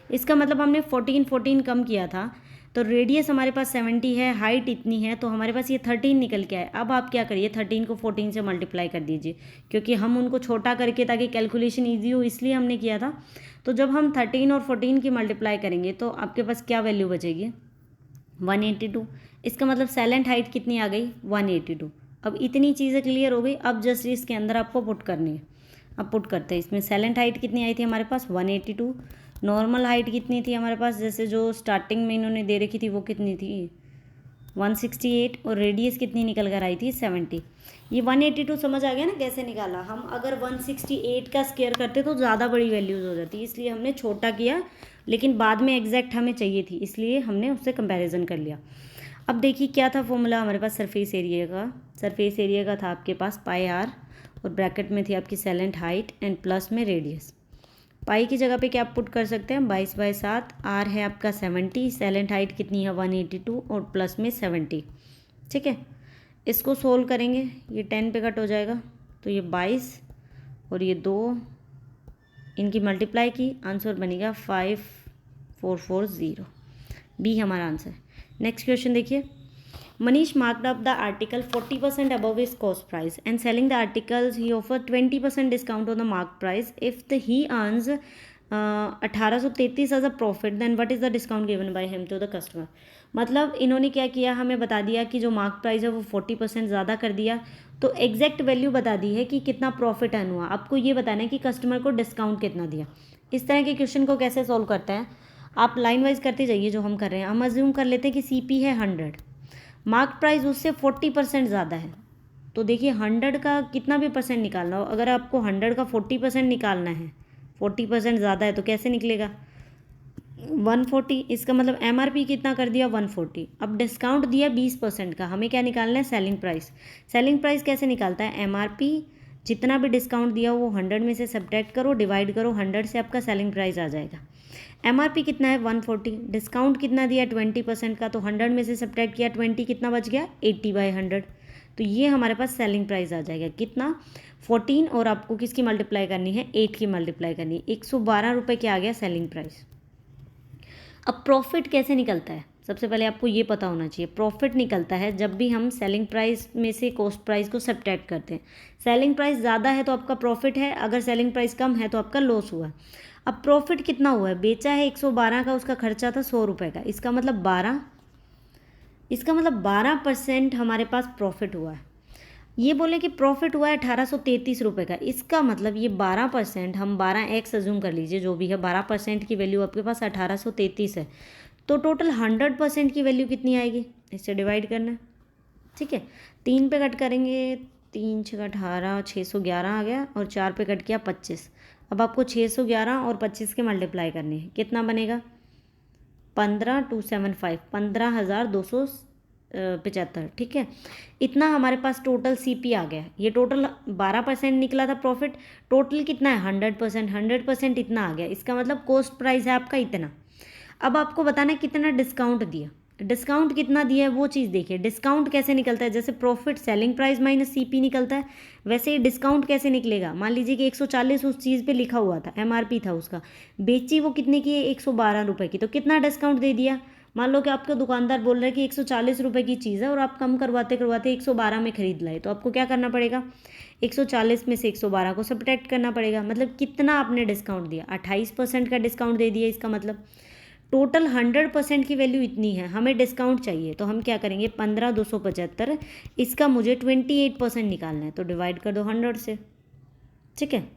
इसका मतलब हमने 14 कम किया था। तो रेडियस हमारे पास 70 है, हाइट इतनी है, तो हमारे पास ये 13 निकल के आए। अब आप क्या करिए, 13 को 14 से मल्टीप्लाई कर दीजिए, क्योंकि हम उनको छोटा करके ताकि कैलकुलेशन ईजी हो इसलिए हमने किया था। तो जब हम 13 और 14 की मल्टीप्लाई करेंगे तो आपके पास क्या वैल्यू बचेगी 182। इसका मतलब सैलेंट हाइट कितनी आ गई 182। अब इतनी चीज़ें क्लियर हो गई। अब जस्ट इसके अंदर आपको पुट करनी है। अब पुट करते हैं, इसमें सैलेंट हाइट कितनी आई थी हमारे पास 182, नॉर्मल हाइट कितनी थी हमारे पास, जैसे जो स्टार्टिंग में इन्होंने दे रखी थी वो कितनी थी 168, और रेडियस कितनी निकल कर आई थी 70। ये 182 समझ आ गया ना कैसे निकाला। हम अगर 168 का स्क्वायर करते तो ज़्यादा बड़ी वैल्यूज़ हो जाती, इसलिए हमने छोटा किया, लेकिन बाद में एग्जैक्ट हमें चाहिए थी इसलिए हमने उससे कंपैरिजन कर लिया। अब देखिए क्या था फॉर्मूला हमारे पास सरफेस एरिया का। सरफेस एरिया का था आपके पास पाई आर, और ब्रैकेट में थी आपकी सैलेंट हाइट एंड प्लस में रेडियस। पाई की जगह पे क्या आप पुट कर सकते हैं 22/7, आर है आपका 70, सैलेंट हाइट कितनी है 182 और प्लस में 70। ठीक है, इसको सोल्व करेंगे, ये 10 पे कट हो जाएगा, तो ये 22 और ये 2 इनकी मल्टीप्लाई की, आंसर बनेगा 5440। बी हमारा आंसर। नेक्स्ट क्वेश्चन देखिए, Manish marked up the article 40% above his cost price and selling the articles he offered 20% discount on the marked price. If he earns 1833 as a profit, then what is the discount given by him to the customer? मतलब इन्होंने क्या किया, हमें बता दिया कि जो मार्क प्राइस है वो 40% ज़्यादा कर दिया, तो एग्जैक्ट वैल्यू बता दी है कि कितना प्रॉफिट अर्न हुआ। आपको ये बताना है कि कस्टमर को डिस्काउंट कितना दिया। इस तरह के क्वेश्चन को कैसे सॉल्व करते हैं, आप लाइन वाइज करते जाइए जो हम कर रहे हैं। हम अज्यूम कर लेते हैं कि CP है 100, मार्क प्राइस उससे 40% ज़्यादा है, तो देखिए 100 का कितना भी परसेंट निकालना हो, अगर आपको 100 का 40% निकालना है, 40% ज़्यादा है तो कैसे निकलेगा 140। इसका मतलब MRP कितना कर दिया 140। अब डिस्काउंट दिया 20% का, हमें क्या निकालना है सेलिंग प्राइस। सेलिंग प्राइस कैसे निकालता है, MRP जितना भी डिस्काउंट दिया वो 100 में से सब्ट्रैक्ट करो, डिवाइड करो 100 से, आपका सेलिंग प्राइस आ जाएगा। MRP कितना है 140, डिस्काउंट कितना दिया 20% का, तो 100 में से सब्ट्रैक्ट किया 20, कितना बच गया 80/100। तो ये हमारे पास सेलिंग प्राइस आ जाएगा कितना 14, और आपको किसकी मल्टीप्लाई करनी है 8 की मल्टीप्लाई करनी है, 112 रुपये के आ गया सेलिंग प्राइस। अब प्रॉफिट कैसे निकलता है, सबसे पहले आपको ये पता होना चाहिए। प्रॉफिट निकलता है जब भी हम सेलिंग प्राइस में से कॉस्ट प्राइस को सब्ट्रैक्ट करते हैं। सेलिंग प्राइस ज़्यादा है तो आपका प्रॉफिट है, अगर सेलिंग प्राइस कम है तो आपका लॉस हुआ। अब प्रॉफिट कितना हुआ है, बेचा है 112 का, उसका खर्चा था 100 रुपये का, इसका मतलब 12% हमारे पास प्रॉफिट हुआ है। ये बोले कि प्रॉफिट हुआ है 1833 रुपये का, इसका मतलब ये 12%, हम 12x अज्यूम कर लीजिए जो भी है, 12% की वैल्यू आपके पास 1833 है, तो टोटल 100% की वैल्यू कितनी आएगी, इससे डिवाइड करना है। ठीक है, 3 पे कट करेंगे, 3 6 18, 611 आ गया, और 4 पे कट किया 25। अब आपको 611 और 25 के मल्टीप्लाई करने हैं, कितना बनेगा 15275, 15,275। ठीक है, इतना हमारे पास टोटल CP आ गया। ये टोटल 12% निकला था प्रॉफिट, टोटल कितना है 100%, 100% इतना आ गया। इसका मतलब कॉस्ट प्राइस है आपका इतना। अब आपको बताना है कितना डिस्काउंट दिया, डिस्काउंट कितना दिया है वो चीज़ देखिए। डिस्काउंट कैसे निकलता है, जैसे profit selling price minus CP निकलता है, वैसे ही डिस्काउंट कैसे निकलेगा। मान लीजिए कि 140 उस चीज़ पे लिखा हुआ था, MRP था उसका, बेची वो कितने की है 112 रुपये की, तो कितना डिस्काउंट दे दिया। मान लो कि आपका दुकानदार बोल रहा है कि 140 रुपये की चीज़ है और आप कम करवाते करवाते 112 में खरीद लाए, तो आपको क्या करना पड़ेगा 140 में से 112 को सब्ट्रैक्ट करना पड़ेगा। मतलब कितना आपने डिस्काउंट दिया, 28% का डिस्काउंट दे दिया। इसका मतलब टोटल 100% की वैल्यू इतनी है, हमें डिस्काउंट चाहिए, तो हम क्या करेंगे 15,275, इसका मुझे 28% निकालना है, तो डिवाइड कर दो 100 से। ठीक है,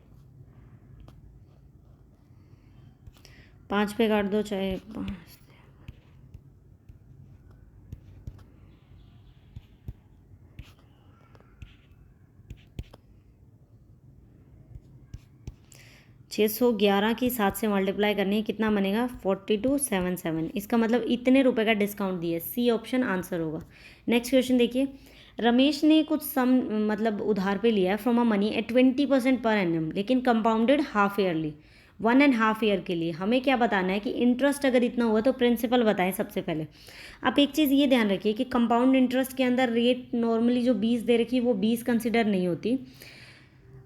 5 पे काट दो, चाहे 5, 611 की 7 से मल्टीप्लाई करनी है, कितना बनेगा 4277। इसका मतलब इतने रुपए का डिस्काउंट दिया, C ऑप्शन आंसर होगा। नेक्स्ट क्वेश्चन देखिए, रमेश ने कुछ सम मतलब उधार पे लिया है from a money at 20% per annum, लेकिन कंपाउंडेड हाफ ईयरली 1.5 ईयर के लिए। हमें क्या बताना है कि इंटरेस्ट अगर इतना हुआ तो प्रिंसिपल बताएं। सबसे पहले आप एक चीज़ ये ध्यान रखिए कि कंपाउंड इंटरेस्ट के अंदर रेट नॉर्मली जो 20 दे रखी है वो 20 कंसिडर नहीं होती।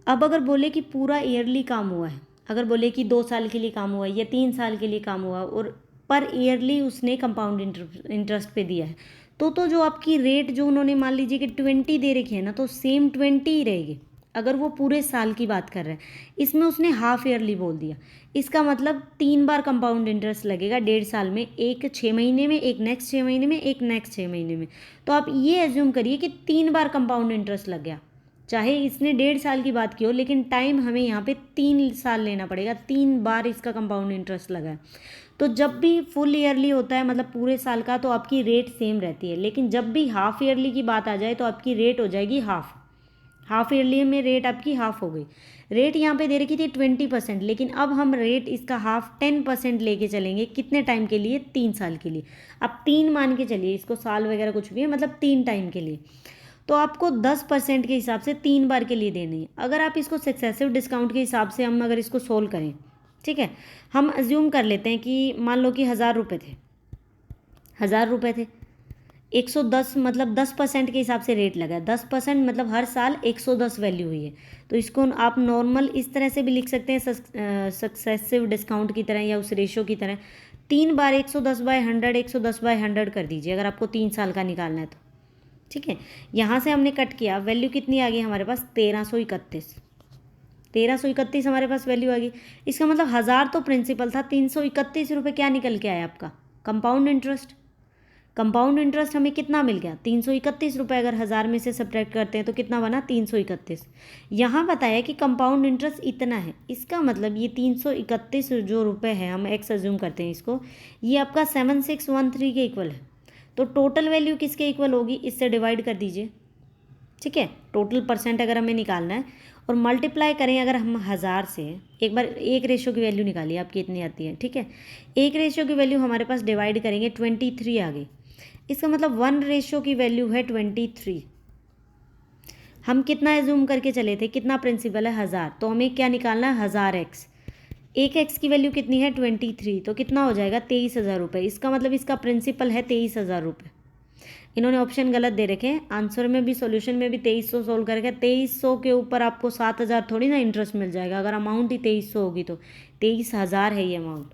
अब अगर बोले कि पूरा ईयरली काम हुआ है, अगर बोले कि 2 साल के लिए काम हुआ है या 3 साल के लिए काम हुआ और पर ईयरली उसने कंपाउंड इंटरेस्ट पे दिया है, तो जो आपकी रेट जो उन्होंने मान लीजिए कि 20 दे रखी है ना, तो सेम 20 ही रहेगी अगर वो पूरे साल की बात कर रहे हैं। इसमें उसने हाफ ईयरली बोल दिया, इसका मतलब 3 बार कंपाउंड इंटरेस्ट लगेगा 1.5 साल में, एक 6 महीने में, एक नेक्स्ट 6 महीने में, एक नेक्स्ट 6 महीने में। तो आप ये एज्यूम करिए कि 3 बार कंपाउंड इंटरेस्ट लग गया, चाहे इसने 1.5 साल की बात की हो, लेकिन टाइम हमें यहाँ पे 3 साल लेना पड़ेगा, 3 बार इसका कंपाउंड इंटरेस्ट लगा है। तो जब भी फुल ईयरली होता है मतलब पूरे साल का, तो आपकी रेट सेम रहती है, लेकिन जब भी हाफ ईयरली की बात आ जाए तो आपकी रेट हो जाएगी हाफ ईयरली में रेट आपकी हाफ हो गई। रेट यहाँ पे दे रखी थी 20%, लेकिन अब हम रेट इसका हाफ 10% लेके चलेंगे, कितने टाइम के लिए 3 साल के लिए। अब 3 मान के चलिए, इसको साल वगैरह कुछ भी है, मतलब 3 टाइम के लिए, तो आपको 10% के हिसाब से 3 बार के लिए देनी है। अगर आप इसको सक्सेसिव डिस्काउंट के हिसाब से हम अगर इसको सोल्व करें, ठीक है, हम अज्यूम कर लेते हैं कि मान लो कि 1000 रुपये थे, 1000 रुपये थे, 110 मतलब 10% के हिसाब से रेट लगा है, 10% मतलब हर साल 110 वैल्यू हुई है। तो इसको आप नॉर्मल इस तरह से भी लिख सकते हैं, सक्सेसिव डिस्काउंट की तरह या उस रेशो की तरह। 3 बार 110/100, 110/100 कर दीजिए अगर आपको 3 साल का निकालना है तो। ठीक है, यहाँ से हमने कट किया, वैल्यू कितनी आ गई हमारे पास 1331 हमारे पास वैल्यू आ गई। इसका मतलब 1000 तो प्रिंसिपल था, 331 रुपये क्या निकल के आया आपका कंपाउंड इंटरेस्ट। कंपाउंड इंटरेस्ट हमें कितना मिल गया 331 रुपये, अगर 1000 में से सब्ट्रैक्ट करते हैं तो कितना बना 331। यहाँ बताया कि कंपाउंड इंटरेस्ट इतना है, इसका मतलब ये 331 जो रुपये है, हम एक्स अज्यूम करते हैं इसको, ये आपका 7613 के इक्वल है। तो टोटल वैल्यू किसके इक्वल होगी, इससे डिवाइड कर दीजिए, ठीक है, टोटल परसेंट अगर हमें निकालना है और मल्टीप्लाई करें अगर हम 1000 से, एक बार एक रेशियो की वैल्यू निकालिए आपकी इतनी आती है, ठीक है, एक रेशियो की वैल्यू हमारे पास डिवाइड करेंगे 23 आ गई, इसका मतलब 1 रेशियो की वैल्यू है 23। हम कितना एज्यूम करके चले थे, कितना प्रिंसिपल है 1000, तो हमें क्या निकालना है 1000x, एक एक्स की वैल्यू कितनी है 23, तो कितना हो जाएगा 23,000 रुपये, इसका मतलब इसका प्रिंसिपल है 23,000 रुपये। इन्होंने ऑप्शन गलत दे रखे हैं, आंसर में भी सॉल्यूशन में भी 2300 सोल्व करके 2300 के ऊपर आपको 7000 थोड़ी ना इंटरेस्ट मिल जाएगा, अगर अमाउंट ही 2300 होगी तो 23,000 है ये अमाउंट,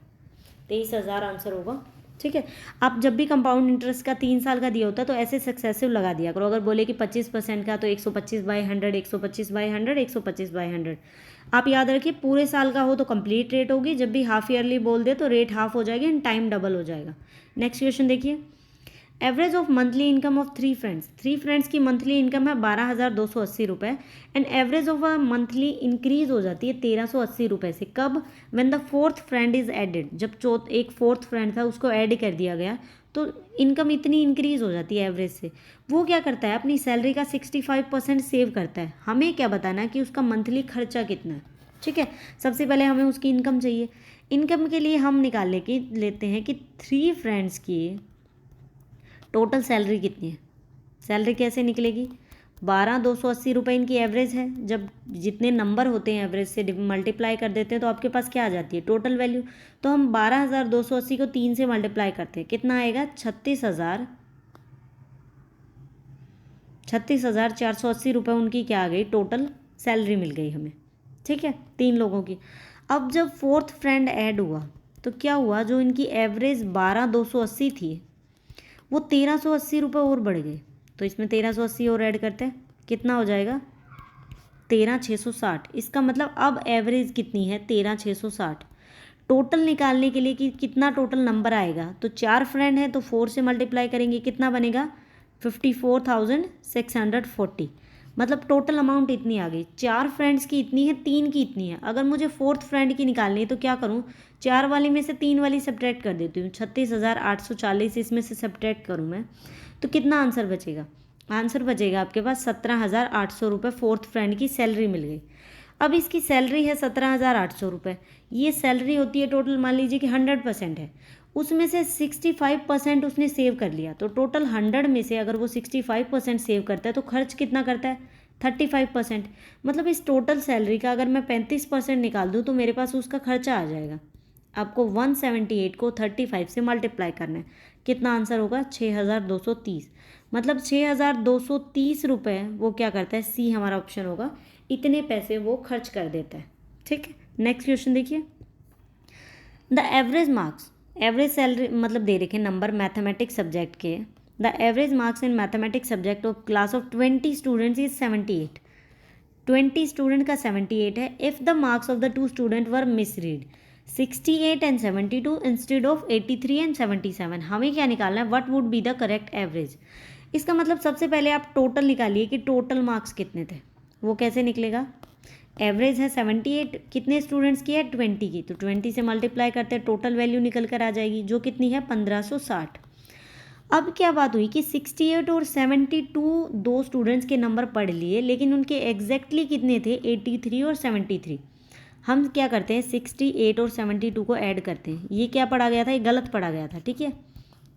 23,000 आंसर होगा। ठीक है, आप जब भी कंपाउंड इंटरेस्ट का 3 साल का दिया होता है तो ऐसे सक्सेसिव लगा दिया करो, अगर बोले कि 25% का तो 125/100, 125/100, 125/100। आप याद रखिए पूरे साल का हो तो कंप्लीट रेट होगी, जब भी हाफ ईयरली बोल दे तो रेट हाफ हो जाएगी एंड टाइम डबल हो जाएगा। नेक्स्ट क्वेश्चन देखिए, average of monthly income of 3 friends, 3 friends की मंथली इनकम है 12,280 रुपये and average of a monthly increase हो जाती है 1,380 रुपये से, कब, when the 4th friend is added, जब एक 4th फ्रेंड था उसको ऐड कर दिया गया तो इनकम इतनी इंक्रीज हो जाती है एवरेज से। वो क्या करता है, अपनी सैलरी का 65% सेव करता है, हमें क्या बताना है कि उसका मंथली खर्चा कितना है। ठीक है, सबसे पहले हमें उसकी इनकम चाहिए, इनकम के लिए हम लेते हैं कि 3 फ्रेंड्स की टोटल सैलरी कितनी है। सैलरी कैसे निकलेगी, 12,280 रुपये इनकी एवरेज है, जब जितने नंबर होते हैं एवरेज से मल्टीप्लाई कर देते हैं तो आपके पास क्या आ जाती है टोटल वैल्यू। तो हम 12,280 को 3 से मल्टीप्लाई करते हैं, कितना आएगा 36,480 रुपये उनकी क्या आ गई, टोटल सैलरी मिल गई हमें। ठीक है, 3 लोगों की। अब जब 4th फ्रेंड ऐड हुआ तो क्या हुआ, जो इनकी एवरेज 12,280 थी वो 1,380 रुपये और बढ़ गए, तो इसमें 1,380 और ऐड करते हैं, कितना हो जाएगा 13,660। इसका मतलब अब एवरेज कितनी है 13,660। टोटल निकालने के लिए कि कितना टोटल नंबर आएगा, तो 4 फ्रेंड है तो 4 से मल्टीप्लाई करेंगे, कितना बनेगा 54,640, मतलब टोटल अमाउंट इतनी आ गई। 4 फ्रेंड्स की इतनी है, 3 की इतनी है, अगर मुझे 4th फ्रेंड की निकालनी है तो क्या करूँ, 4 वाली में से 3 वाली सब्ट्रैक्ट कर देती हूँ, 36,840 इसमें से सब्ट्रैक्ट करूँ मैं तो कितना आंसर बचेगा, आंसर बचेगा आपके पास 17,800 रुपये 4th फ्रेंड की सैलरी मिल गई। अब इसकी सैलरी है 17,800 रुपये, ये सैलरी होती है टोटल, मान लीजिए कि 100% है, उसमें से 65% उसने सेव कर लिया, तो टोटल 100 में से अगर वो 65% सेव करता है तो खर्च कितना करता है 35%। मतलब इस टोटल सैलरी का अगर मैं 35% निकाल दूँ तो मेरे पास उसका खर्चा आ जाएगा। आपको 178 को 35 से मल्टीप्लाई करना है, कितना आंसर होगा 6,230, मतलब 6,230 रुपये वो क्या करता है, सी हमारा ऑप्शन होगा, इतने पैसे वो खर्च कर देता है। ठीक है, नेक्स्ट क्वेश्चन देखिए, the average marks, average salary मतलब दे रखे नंबर मैथमेटिक्स सब्जेक्ट के, the average marks in mathematics subject of class of 20 students is 78, 20 student का 78 है, if the marks of the 2 student were misread 68 and 72 instead of 83 and 77, हमें क्या निकालना है, what would be the correct average. इसका मतलब सबसे पहले आप टोटल निकालिए कि टोटल मार्क्स कितने थे, वो कैसे निकलेगा, एवरेज है 78, कितने स्टूडेंट्स की है 20 की, तो 20 से मल्टीप्लाई करते हैं टोटल वैल्यू निकल कर आ जाएगी जो कितनी है 1560। अब क्या बात हुई कि 68 और 72 दो स्टूडेंट्स के नंबर पढ़ लिए, लेकिन उनके एग्जैक्टली कितने थे 83 और 73। हम क्या करते हैं 68 और 72 को ऐड करते हैं, ये क्या पढ़ा गया था, ये गलत पढ़ा गया था। ठीक है,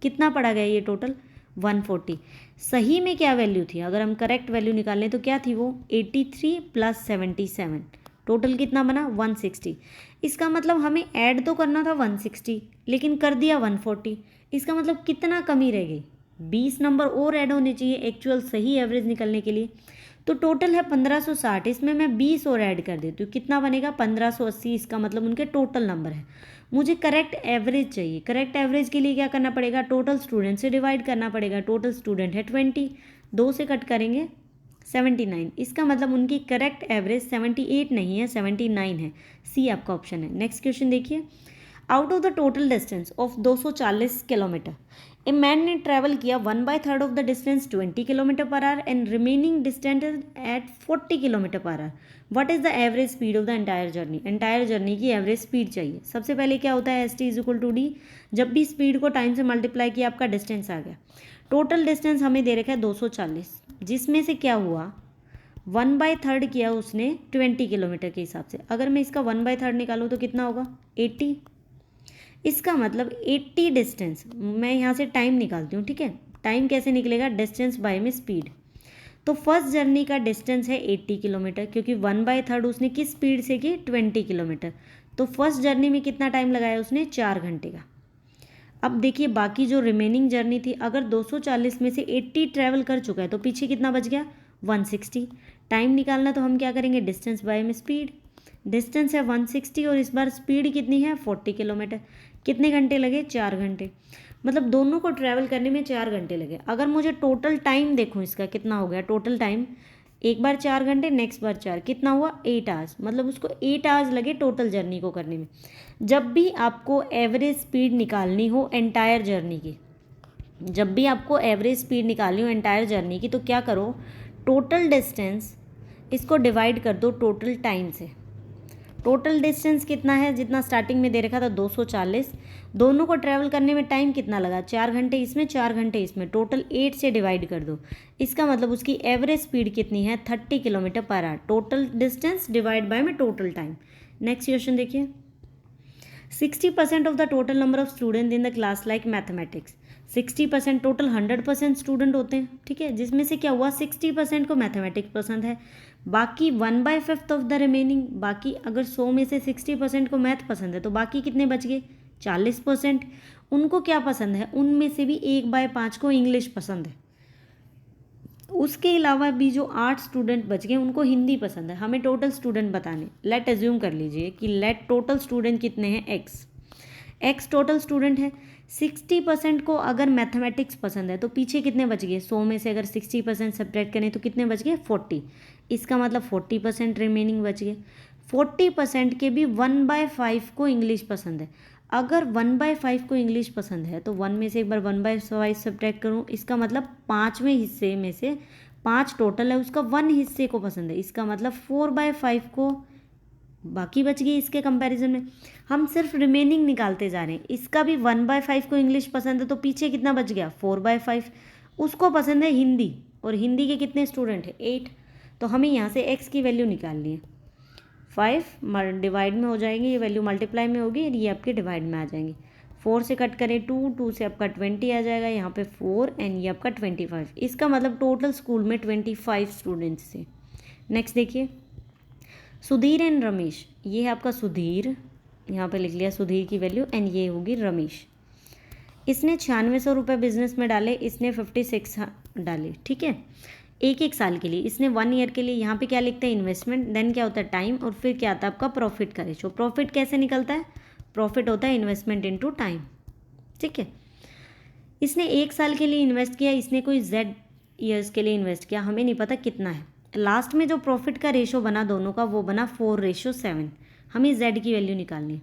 कितना पढ़ा गया ये टोटल 140, सही में क्या वैल्यू थी, अगर हम करेक्ट वैल्यू निकालें तो क्या थी वो 83 + 77, टोटल कितना बना 160। इसका मतलब हमें ऐड तो करना था 160 लेकिन कर दिया 140, इसका मतलब कितना कमी रह गई, 20 नंबर और ऐड होने चाहिए एक्चुअल सही एवरेज निकलने के लिए। तो टोटल है 1560, इसमें मैं 20 और ऐड कर देती हूँ, कितना बनेगा 1580, इसका मतलब उनके टोटल नंबर है। मुझे करेक्ट एवरेज चाहिए, करेक्ट एवरेज के लिए क्या करना पड़ेगा, टोटल स्टूडेंट से डिवाइड करना पड़ेगा, टोटल स्टूडेंट है 20, 2 से कट करेंगे 79, इसका मतलब उनकी करेक्ट एवरेज 78 नहीं है 79 है, सी आपका ऑप्शन है। नेक्स्ट क्वेश्चन देखिए, out of the total distance of 240 kilometre a man ने ट्रैवल किया 1/3 of the distance 20 km/h and remaining distance at 40 km/h, what is the average speed of the entire journey, entire journey की एवरेज स्पीड चाहिए। सबसे पहले क्या होता है ST = D, जब भी स्पीड को टाइम से मल्टीप्लाई किया आपका डिस्टेंस आ गया। टोटल डिस्टेंस हमें दे रखा है 240, जिसमें से क्या हुआ 1/3 किया उसने 20 किलोमीटर के हिसाब से। अगर मैं इसका 1/3 निकालूँ तो कितना होगा 80। इसका मतलब 80 डिस्टेंस, मैं यहाँ से टाइम निकालती हूँ, ठीक है। टाइम कैसे निकलेगा, डिस्टेंस बाय में स्पीड। तो फर्स्ट जर्नी का डिस्टेंस है 80 किलोमीटर, क्योंकि 1/3 उसने किस स्पीड से की 20 किलोमीटर। तो फर्स्ट जर्नी में कितना टाइम लगाया उसने 4 घंटे का। अब देखिए बाकी जो रिमेनिंग जर्नी थी, अगर 240 में से 80 ट्रैवल कर चुका है तो पीछे कितना बच गया 160। टाइम निकालना तो हम क्या करेंगे, डिस्टेंस बाय में स्पीड। डिस्टेंस है 160 और इस बार स्पीड कितनी है 40 किलोमीटर। कितने घंटे लगे 4 घंटे, मतलब दोनों को ट्रैवल करने में 4 घंटे लगे। अगर मुझे टोटल टाइम देखूँ इसका कितना हो गया, टोटल टाइम एक बार 4 घंटे, नेक्स्ट बार 4, कितना हुआ 8 आवर्स, मतलब उसको 8 आवर्स लगे टोटल जर्नी को करने में। जब भी आपको एवरेज स्पीड निकालनी हो एंटायर जर्नी की, जब भी आपको एवरेज स्पीड निकालनी हो एंटायर जर्नी की, तो क्या करो, टोटल डिस्टेंस इसको डिवाइड कर दो टोटल टाइम से। टोटल डिस्टेंस कितना है, जितना स्टार्टिंग में दे रखा था 240, दोनों को ट्रैवल करने में टाइम कितना लगा 4 घंटे इसमें 4 घंटे इसमें, टोटल 8 से डिवाइड कर दो। इसका मतलब उसकी एवरेज स्पीड कितनी है 30 kilometre per hour. Total distance divide by में टोटल टाइम। नेक्स्ट क्वेश्चन देखिए, 60% of the total number of student in the class like mathematics. 60% total 100% student होते हैं, ठीक है, जिसमें से क्या हुआ 60% को मैथमेटिक्स पसंद है, बाकी 1/5 ऑफ द रिमेनिंग, बाकी अगर 100 में से 60% को मैथ पसंद है तो बाकी कितने बच गए 40%। उनको क्या पसंद है, उनमें से भी 1/5 को इंग्लिश पसंद है। उसके अलावा भी जो 8 स्टूडेंट बच गए उनको हिंदी पसंद है। हमें टोटल स्टूडेंट बताने, लेट एज्यूम कर लीजिए कि लेट टोटल स्टूडेंट कितने हैं एक्स टोटल स्टूडेंट है। 60% को अगर मैथमेटिक्स पसंद है तो पीछे कितने बच गए, 100 में से अगर 60% सब्ट्रैक्ट करें तो कितने बच गए 40। इसका मतलब 40% रिमेनिंग बच गए। 40% के भी 1/5 को इंग्लिश पसंद है। अगर 1/5 को इंग्लिश पसंद है तो 1 में से एक बार 1/5 सब्ट्रैक्ट करूँ, इसका मतलब 5वें हिस्से में से 5 टोटल है, उसका 1 हिस्से को पसंद है। इसका मतलब 4/5 को बाकी बच गई। इसके कंपैरिजन में हम सिर्फ रिमेनिंग निकालते जा रहे हैं। इसका भी 1/5 को इंग्लिश पसंद है तो पीछे कितना बच गया 4/5। उसको पसंद है हिंदी, और हिंदी के कितने स्टूडेंट हैं 8। तो हमें यहाँ से x की वैल्यू निकालनी है। 5 डिवाइड में हो जाएंगे, ये वैल्यू मल्टीप्लाई में होगी और ये आपके डिवाइड में आ जाएंगे। 4 से कट करें 2 से आपका 20 आ जाएगा, यहाँ पे 4 एंड ये आपका 25। इसका मतलब टोटल स्कूल में 25 स्टूडेंट्स थे। नेक्स्ट देखिए, सुधीर एंड रमेश, ये है आपका सुधीर, यहाँ पे लिख लिया सुधीर की वैल्यू, एंड ये होगी रमेश। इसने 9600 रुपये बिजनेस में डाले, इसने 56 डाले, ठीक है, एक साल के लिए। इसने 1 ईयर के लिए, यहाँ पे क्या लिखते हैं इन्वेस्टमेंट, देन क्या होता है टाइम, और फिर क्या आता है आपका प्रॉफिट का रेशो। प्रॉफिट कैसे निकलता है, प्रॉफिट होता है इन्वेस्टमेंट इनटू टाइम, ठीक है। इसने 1 साल के लिए इन्वेस्ट किया, इसने कोई Z ईयर्स के लिए इन्वेस्ट किया, हमें नहीं पता कितना है। लास्ट में जो प्रॉफिट का रेशो बना दोनों का, वो बना 4:7। हमें Z की वैल्यू निकालनी है।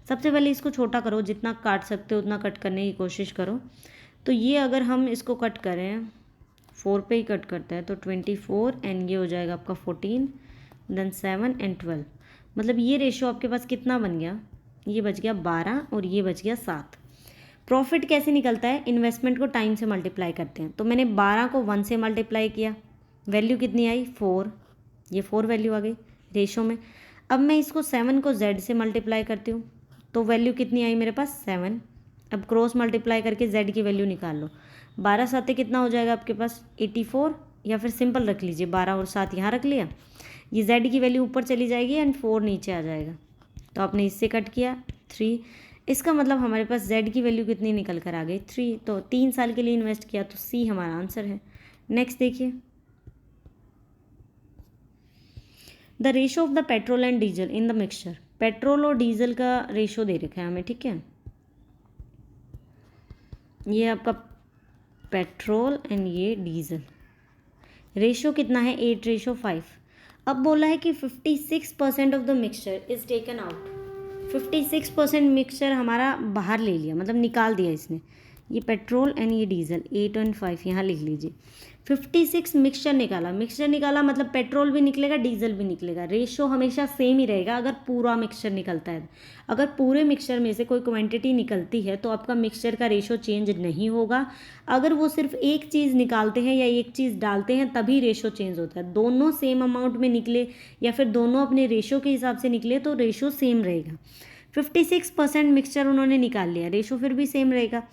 सबसे पहले इसको छोटा करो, जितना काट सकते हो उतना कट करने की कोशिश करो। तो ये अगर हम इसको कट करें 4 पे ही कट करता है तो 24, एंड ये हो जाएगा आपका 14, देन 7 एंड 12। मतलब ये रेशो आपके पास कितना बन गया, ये बच गया 12 और ये बच गया 7। प्रॉफिट कैसे निकलता है, इन्वेस्टमेंट को टाइम से मल्टीप्लाई करते हैं। तो मैंने 12 को 1 से मल्टीप्लाई किया, वैल्यू कितनी आई 4, ये 4 वैल्यू आ गई रेशो में। अब मैं इसको 7 को Z से मल्टीप्लाई करती हूँ तो वैल्यू कितनी आई मेरे पास 7। अब क्रॉस मल्टीप्लाई करके Z की वैल्यू निकाल लो। 12 7 कितना हो जाएगा आपके पास 84, या फिर सिंपल रख लीजिए 12 और 7 यहाँ रख लिया। ये Z की वैल्यू ऊपर चली जाएगी एंड 4 नीचे आ जाएगा। तो आपने इससे कट किया 3। इसका मतलब हमारे पास Z की वैल्यू कितनी निकल कर आ गई 3। तो 3 साल के लिए इन्वेस्ट किया, तो C हमारा आंसर है। नेक्स्ट देखिए, the ratio of the petrol and diesel in the mixture. Petrol और डीजल का रेशो दे रखा है हमें, ठीक है। ये आपका पेट्रोल एंड ये डीजल, रेशो कितना है 8:5। अब बोला है कि 56% of the mixture is taken out. 56% mixture हमारा बाहर ले लिया, मतलब निकाल दिया इसने। ये पेट्रोल एंड ये डीजल 8 और 5 यहाँ लिख लीजिए। 56 मिक्सचर निकाला, मिक्सचर निकाला मतलब पेट्रोल भी निकलेगा डीजल भी निकलेगा, रेशो हमेशा सेम ही रहेगा अगर पूरा मिक्सचर निकलता है। अगर पूरे मिक्सचर में से कोई क्वांटिटी निकलती है तो आपका मिक्सचर का रेशो चेंज नहीं होगा। अगर वो सिर्फ एक चीज़ निकालते हैं या एक चीज़ डालते हैं तभी रेशो चेंज होता है। दोनों सेम अमाउंट में निकले या फिर दोनों अपने रेशो के हिसाब से निकले तो रेशो सेम रहेगा। 56% मिक्सचर उन्होंने निकाल लिया, रेशो फिर भी सेम रहेगा।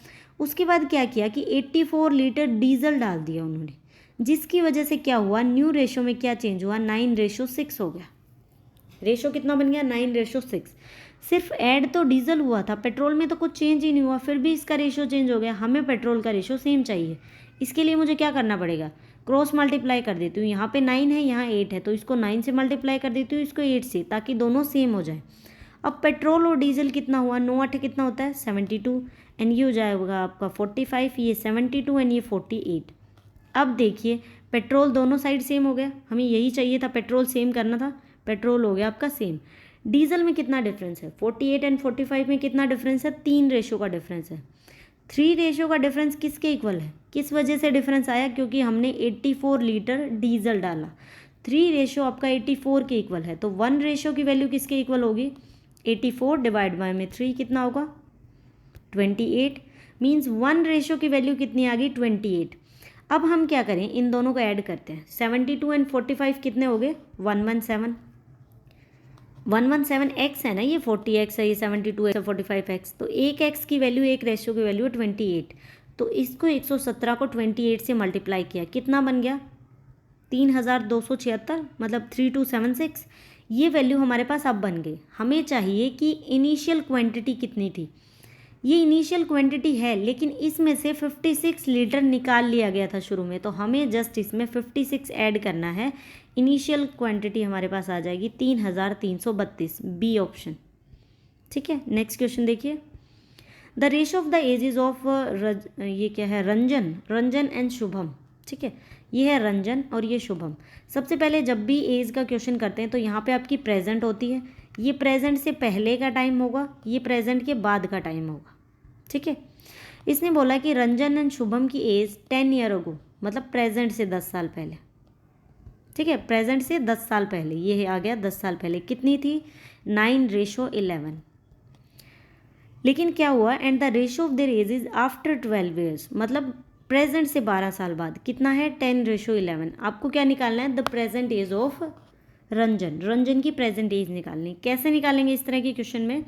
उसके बाद क्या किया कि 84 लीटर डीजल डाल दिया उन्होंने, जिसकी वजह से क्या हुआ, न्यू रेशो में क्या चेंज हुआ, 9:6 हो गया। रेशो कितना बन गया, 9:6। सिर्फ ऐड तो डीजल हुआ था, पेट्रोल में तो कुछ चेंज ही नहीं हुआ, फिर भी इसका रेशो चेंज हो गया। हमें पेट्रोल का रेशो सेम चाहिए, इसके लिए मुझे क्या करना पड़ेगा, क्रॉस मल्टीप्लाई कर देती हूँ। यहाँ पे 9 है, यहाँ 8 है, तो इसको 9 से मल्टीप्लाई कर देती हूँ, इसको 8 से, ताकि दोनों सेम हो जाए। अब पेट्रोल और डीजल कितना हुआ, 9 8 कितना होता है 72, एंड ये हो जाएगा आपका 45, ये 72 एंड ये 48। अब देखिए पेट्रोल दोनों साइड सेम हो गया, हमें यही चाहिए था, पेट्रोल सेम करना था, पेट्रोल हो गया आपका सेम। डीजल में कितना डिफरेंस है, 48 एंड 45 में कितना डिफरेंस है, 3 रेशो का डिफरेंस है। 3 रेशो का डिफरेंस किसके इक्वल है, किस वजह से डिफरेंस आया, क्योंकि हमने 84 लीटर डीजल डाला। 3 रेशो आपका 84 के इक्वल है, तो 1 रेशो की वैल्यू किसके इक्वल होगी, 84 डिवाइड बाय में 3 कितना होगा 28, मीन्स 1 रेशो की वैल्यू कितनी आ गई 28। अब हम क्या करें, इन दोनों को ऐड करते हैं। 72 एंड 45 कितने हो गए 117, 117 एक्स है ना, ये 40 एक्स है, ये 72 एक्स है, 45 एक्स, तो एक एक्स की वैल्यू, एक रेशियो की वैल्यू 28। तो इसको 117 को 28 से मल्टीप्लाई किया, कितना बन गया 3276, मतलब 3276। ये वैल्यू हमारे पास अब बन गई। हमें चाहिए कि इनिशियल क्वांटिटी कितनी थी, ये इनिशियल क्वांटिटी है, लेकिन इसमें से 56 लीटर निकाल लिया गया था शुरू में, तो हमें जस्ट इसमें 56 ऐड करना है। इनिशियल क्वांटिटी हमारे पास आ जाएगी 3332, बी ऑप्शन। ठीक है, नेक्स्ट क्वेश्चन देखिए। The ratio of the ages of ये क्या है, रंजन, रंजन एंड शुभम। ठीक है, ये है रंजन और ये शुभम। सबसे पहले जब भी एज का क्वेश्चन करते हैं तो यहाँ पे आपकी प्रेजेंट होती है, ये प्रेजेंट से पहले का टाइम होगा, ये प्रेजेंट के बाद का टाइम होगा। ठीक है, इसने बोला कि रंजन एंड शुभम की एज 10 ईयर अगो, मतलब प्रेजेंट से 10 साल पहले। ठीक है, प्रेजेंट से 10 साल पहले, ये आ गया 10 साल पहले, कितनी थी 9:11। लेकिन क्या हुआ, and the ratio of their age is after 12 years, मतलब प्रेजेंट से 12 साल बाद कितना है 10:11। आपको क्या निकालना है, the present age of Ranjan, Ranjan की प्रेजेंट एज निकालनी। कैसे निकालेंगे इस तरह के क्वेश्चन में,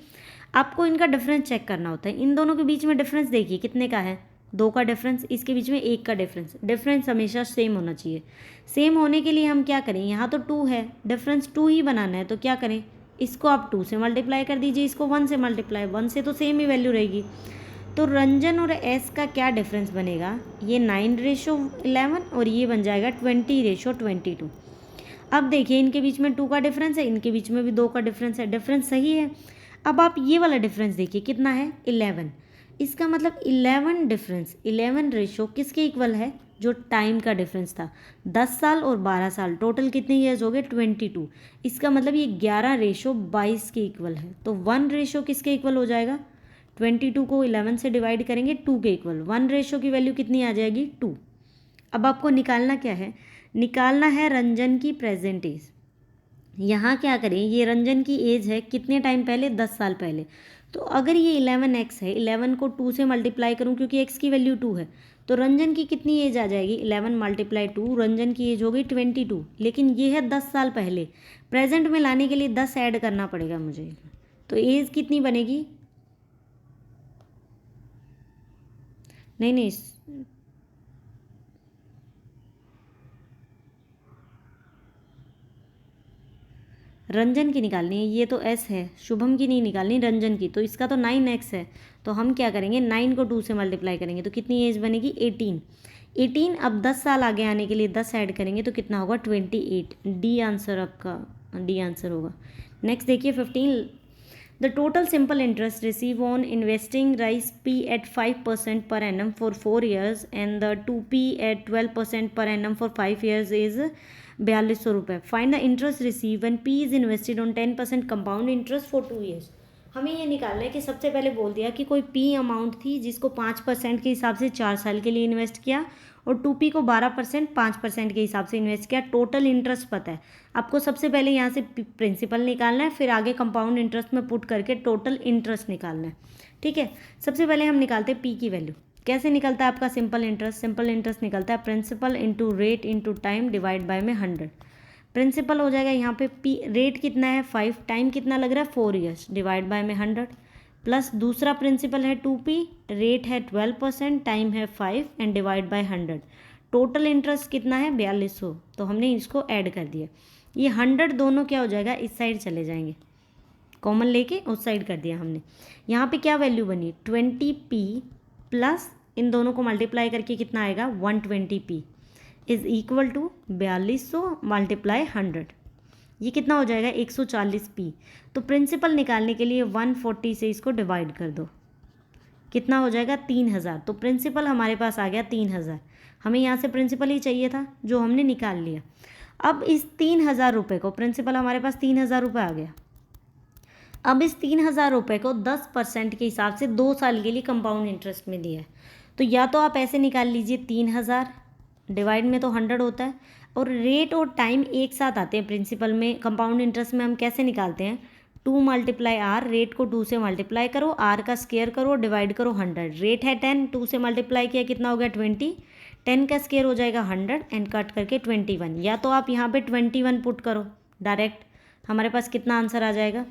आपको इनका डिफरेंस चेक करना होता है। इन दोनों के बीच में डिफरेंस देखिए कितने का है, 2 का डिफरेंस, इसके बीच में 1 का डिफरेंस। डिफरेंस हमेशा सेम होना चाहिए। सेम होने के लिए हम क्या करें, यहाँ तो 2 है, डिफरेंस 2 ही बनाना है, तो क्या करें, इसको आप 2 से मल्टीप्लाई कर दीजिए, इसको 1 से मल्टीप्लाई, 1 से तो सेम ही वैल्यू रहेगी। तो रंजन और एस का क्या डिफरेंस बनेगा, ये 9:11 और ये बन जाएगा 20:22। अब देखिए इनके बीच में 2 का डिफरेंस है, इनके बीच में भी 2 का डिफरेंस है, डिफरेंस सही है। अब आप ये वाला डिफरेंस देखिए कितना है 11, इसका मतलब 11 डिफरेंस, 11 रेशो किसके इक्वल है, जो टाइम का डिफरेंस था, 10 साल और 12 साल, टोटल कितने ईयर्स हो गए 22। इसका मतलब ये 11:22 के इक्वल है। तो 1 रेशो किसके इक्वल हो जाएगा, 22 को 11 से डिवाइड करेंगे 2 के इक्वल, 1 रेशो की वैल्यू कितनी आ जाएगी 2। अब आपको निकालना क्या है, निकालना है रंजन की प्रेजेंट एज। यहाँ क्या करें, ये रंजन की एज है कितने टाइम पहले, 10 साल पहले। तो अगर ये 11x है, 11 को 2 से मल्टीप्लाई करूँ क्योंकि x की वैल्यू 2 है, तो रंजन की कितनी एज आ जाएगी, 11 × 2, रंजन की एज हो गई 22। लेकिन ये है 10 साल पहले, प्रेजेंट में लाने के लिए 10 ऐड करना पड़ेगा मुझे, तो एज कितनी बनेगी, नहीं, रंजन की निकालनी है, ये तो एस है, शुभम की नहीं निकालनी, रंजन की। तो इसका तो 9x है, तो हम क्या करेंगे 9 को 2 से मल्टीप्लाई करेंगे, तो कितनी एज बनेगी 18। अब 10 साल आगे आने के लिए 10 ऐड करेंगे तो कितना होगा 28। डी आंसर आपका, डी आंसर होगा। नेक्स्ट देखिए 15, the total simple interest receive on investing rise P at 5% per annum for 4 years and the 2P at 12% per annum for 5 years is 4200 रुपये। Find the interest receive when P is invested on 10% compound interest for 2 years। हमें ये निकालना है कि सबसे पहले बोल दिया कि कोई पी अमाउंट थी जिसको 5% के हिसाब से 4 साल के लिए इन्वेस्ट किया, और 2P को 12% 5% के हिसाब से इन्वेस्ट किया। टोटल इंटरेस्ट पता है आपको, सबसे पहले यहाँ से प्रिंसिपल निकालना है, फिर आगे कंपाउंड इंटरेस्ट में पुट करके टोटल इंटरेस्ट निकालना है। ठीक है, सबसे पहले हम निकालते हैं पी की वैल्यू। कैसे निकलता है आपका सिंपल इंटरेस्ट निकलता है principal into rate into time divide by में 100। प्रिंसिपल हो जाएगा यहाँ पे पी, रेट कितना है 5, टाइम कितना लग रहा है 4 ईयर्स, डिवाइड बाय में 100, प्लस दूसरा प्रिंसिपल है 2P, रेट है 12%, टाइम है 5 and divide by 100। Total interest कितना है 4200, तो हमने इसको ऐड कर दिया। ये 100 दोनों क्या हो जाएगा, इस साइड चले जाएंगे, कॉमन लेके उस साइड कर दिया हमने। यहाँ पे क्या वैल्यू बनी 20P प्लस इन दोनों को मल्टीप्लाई करके कितना आएगा 120P is equal to 4200 multiply 100, ये कितना हो जाएगा 140P। तो प्रिंसिपल निकालने के लिए 140 से इसको डिवाइड कर दो, कितना हो जाएगा 3000। तो प्रिंसिपल हमारे पास आ गया 3000। हमें यहाँ से प्रिंसिपल ही चाहिए था जो हमने निकाल लिया। अब इस 3000 रुपये को, प्रिंसिपल हमारे पास 3000 रुपये आ गया, अब इस 3000 रुपये को 10% के हिसाब से 2 साल के लिए कंपाउंड इंटरेस्ट में दिया है। तो या तो आप ऐसे निकाल लीजिए 3000 डिवाइड में तो 100 होता है, और रेट और टाइम एक साथ आते हैं प्रिंसिपल में। कंपाउंड इंटरेस्ट में हम कैसे निकालते हैं 2 मल्टीप्लाई आर, रेट को 2 से मल्टीप्लाई करो, आर का स्केयर करो, डिवाइड करो 100। रेट है 10, 2 से मल्टीप्लाई किया कितना हो गया 20, 10 का स्केयर हो जाएगा 100 एंड कट करके 21। या तो आप यहाँ पे 21 पुट करो डायरेक्ट, हमारे पास कितना आंसर आ जाएगा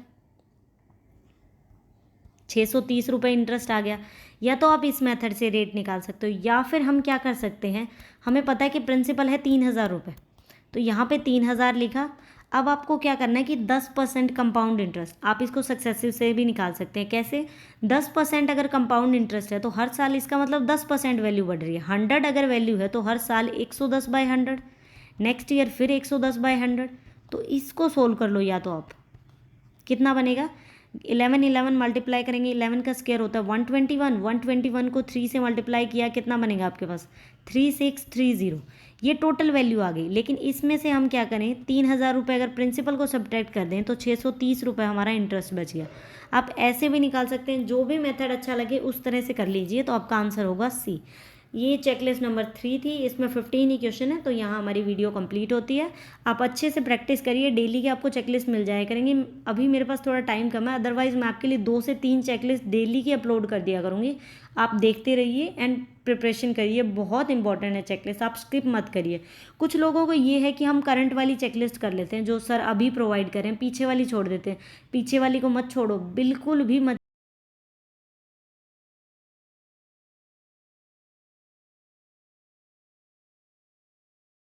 630 रुपये इंटरेस्ट आ गया। या तो आप इस मेथड से रेट निकाल सकते हो, या फिर हम क्या कर सकते हैं, हमें पता है कि प्रिंसिपल है 3000 रुपये, तो यहाँ पे 3000 लिखा। अब आपको क्या करना है कि 10% कंपाउंड इंटरेस्ट, आप इसको सक्सेसिव से भी निकाल सकते हैं। कैसे 10% अगर कंपाउंड इंटरेस्ट है तो हर साल इसका मतलब 10% वैल्यू बढ़ रही है। 100 अगर वैल्यू है तो हर साल 110/100, नेक्स्ट ईयर फिर 110/100। तो इसको सोल्व कर लो, या तो आप कितना बनेगा 11 मल्टीप्लाई करेंगे, 11 का स्क्वायर होता है 121, 121 को 3 से मल्टीप्लाई किया कितना बनेगा आपके पास 3630। ये टोटल वैल्यू आ गई। लेकिन इसमें से हम क्या करें 3000 रुपये अगर प्रिंसिपल को सब्ट्रैक्ट कर दें तो 630 रुपये हमारा इंटरेस्ट बच गया। आप ऐसे भी निकाल सकते हैं, जो भी मेथड अच्छा लगे उस तरह से कर लीजिए, तो आपका आंसर होगा सी। ये चेकलिस्ट नंबर 3 थी, इसमें 15 ही क्वेश्चन है, तो यहाँ हमारी वीडियो कंप्लीट होती है। आप अच्छे से प्रैक्टिस करिए, डेली के आपको चेकलिस्ट मिल जाया करेंगे। अभी मेरे पास थोड़ा टाइम कम है, अदरवाइज़ मैं आपके लिए 2 से 3 चेकलिस्ट डेली की अपलोड कर दिया करूँगी। आप देखते रहिए एंड प्रिपरेशन करिए, बहुत इंपॉर्टेंट है चेकलिस्ट, आप स्किप मत करिए। कुछ लोगों को ये है कि हम करंट वाली चेकलिस्ट कर लेते हैं जो सर अभी प्रोवाइड करें, पीछे वाली छोड़ देते हैं। पीछे वाली को मत छोड़ो, बिल्कुल भी मत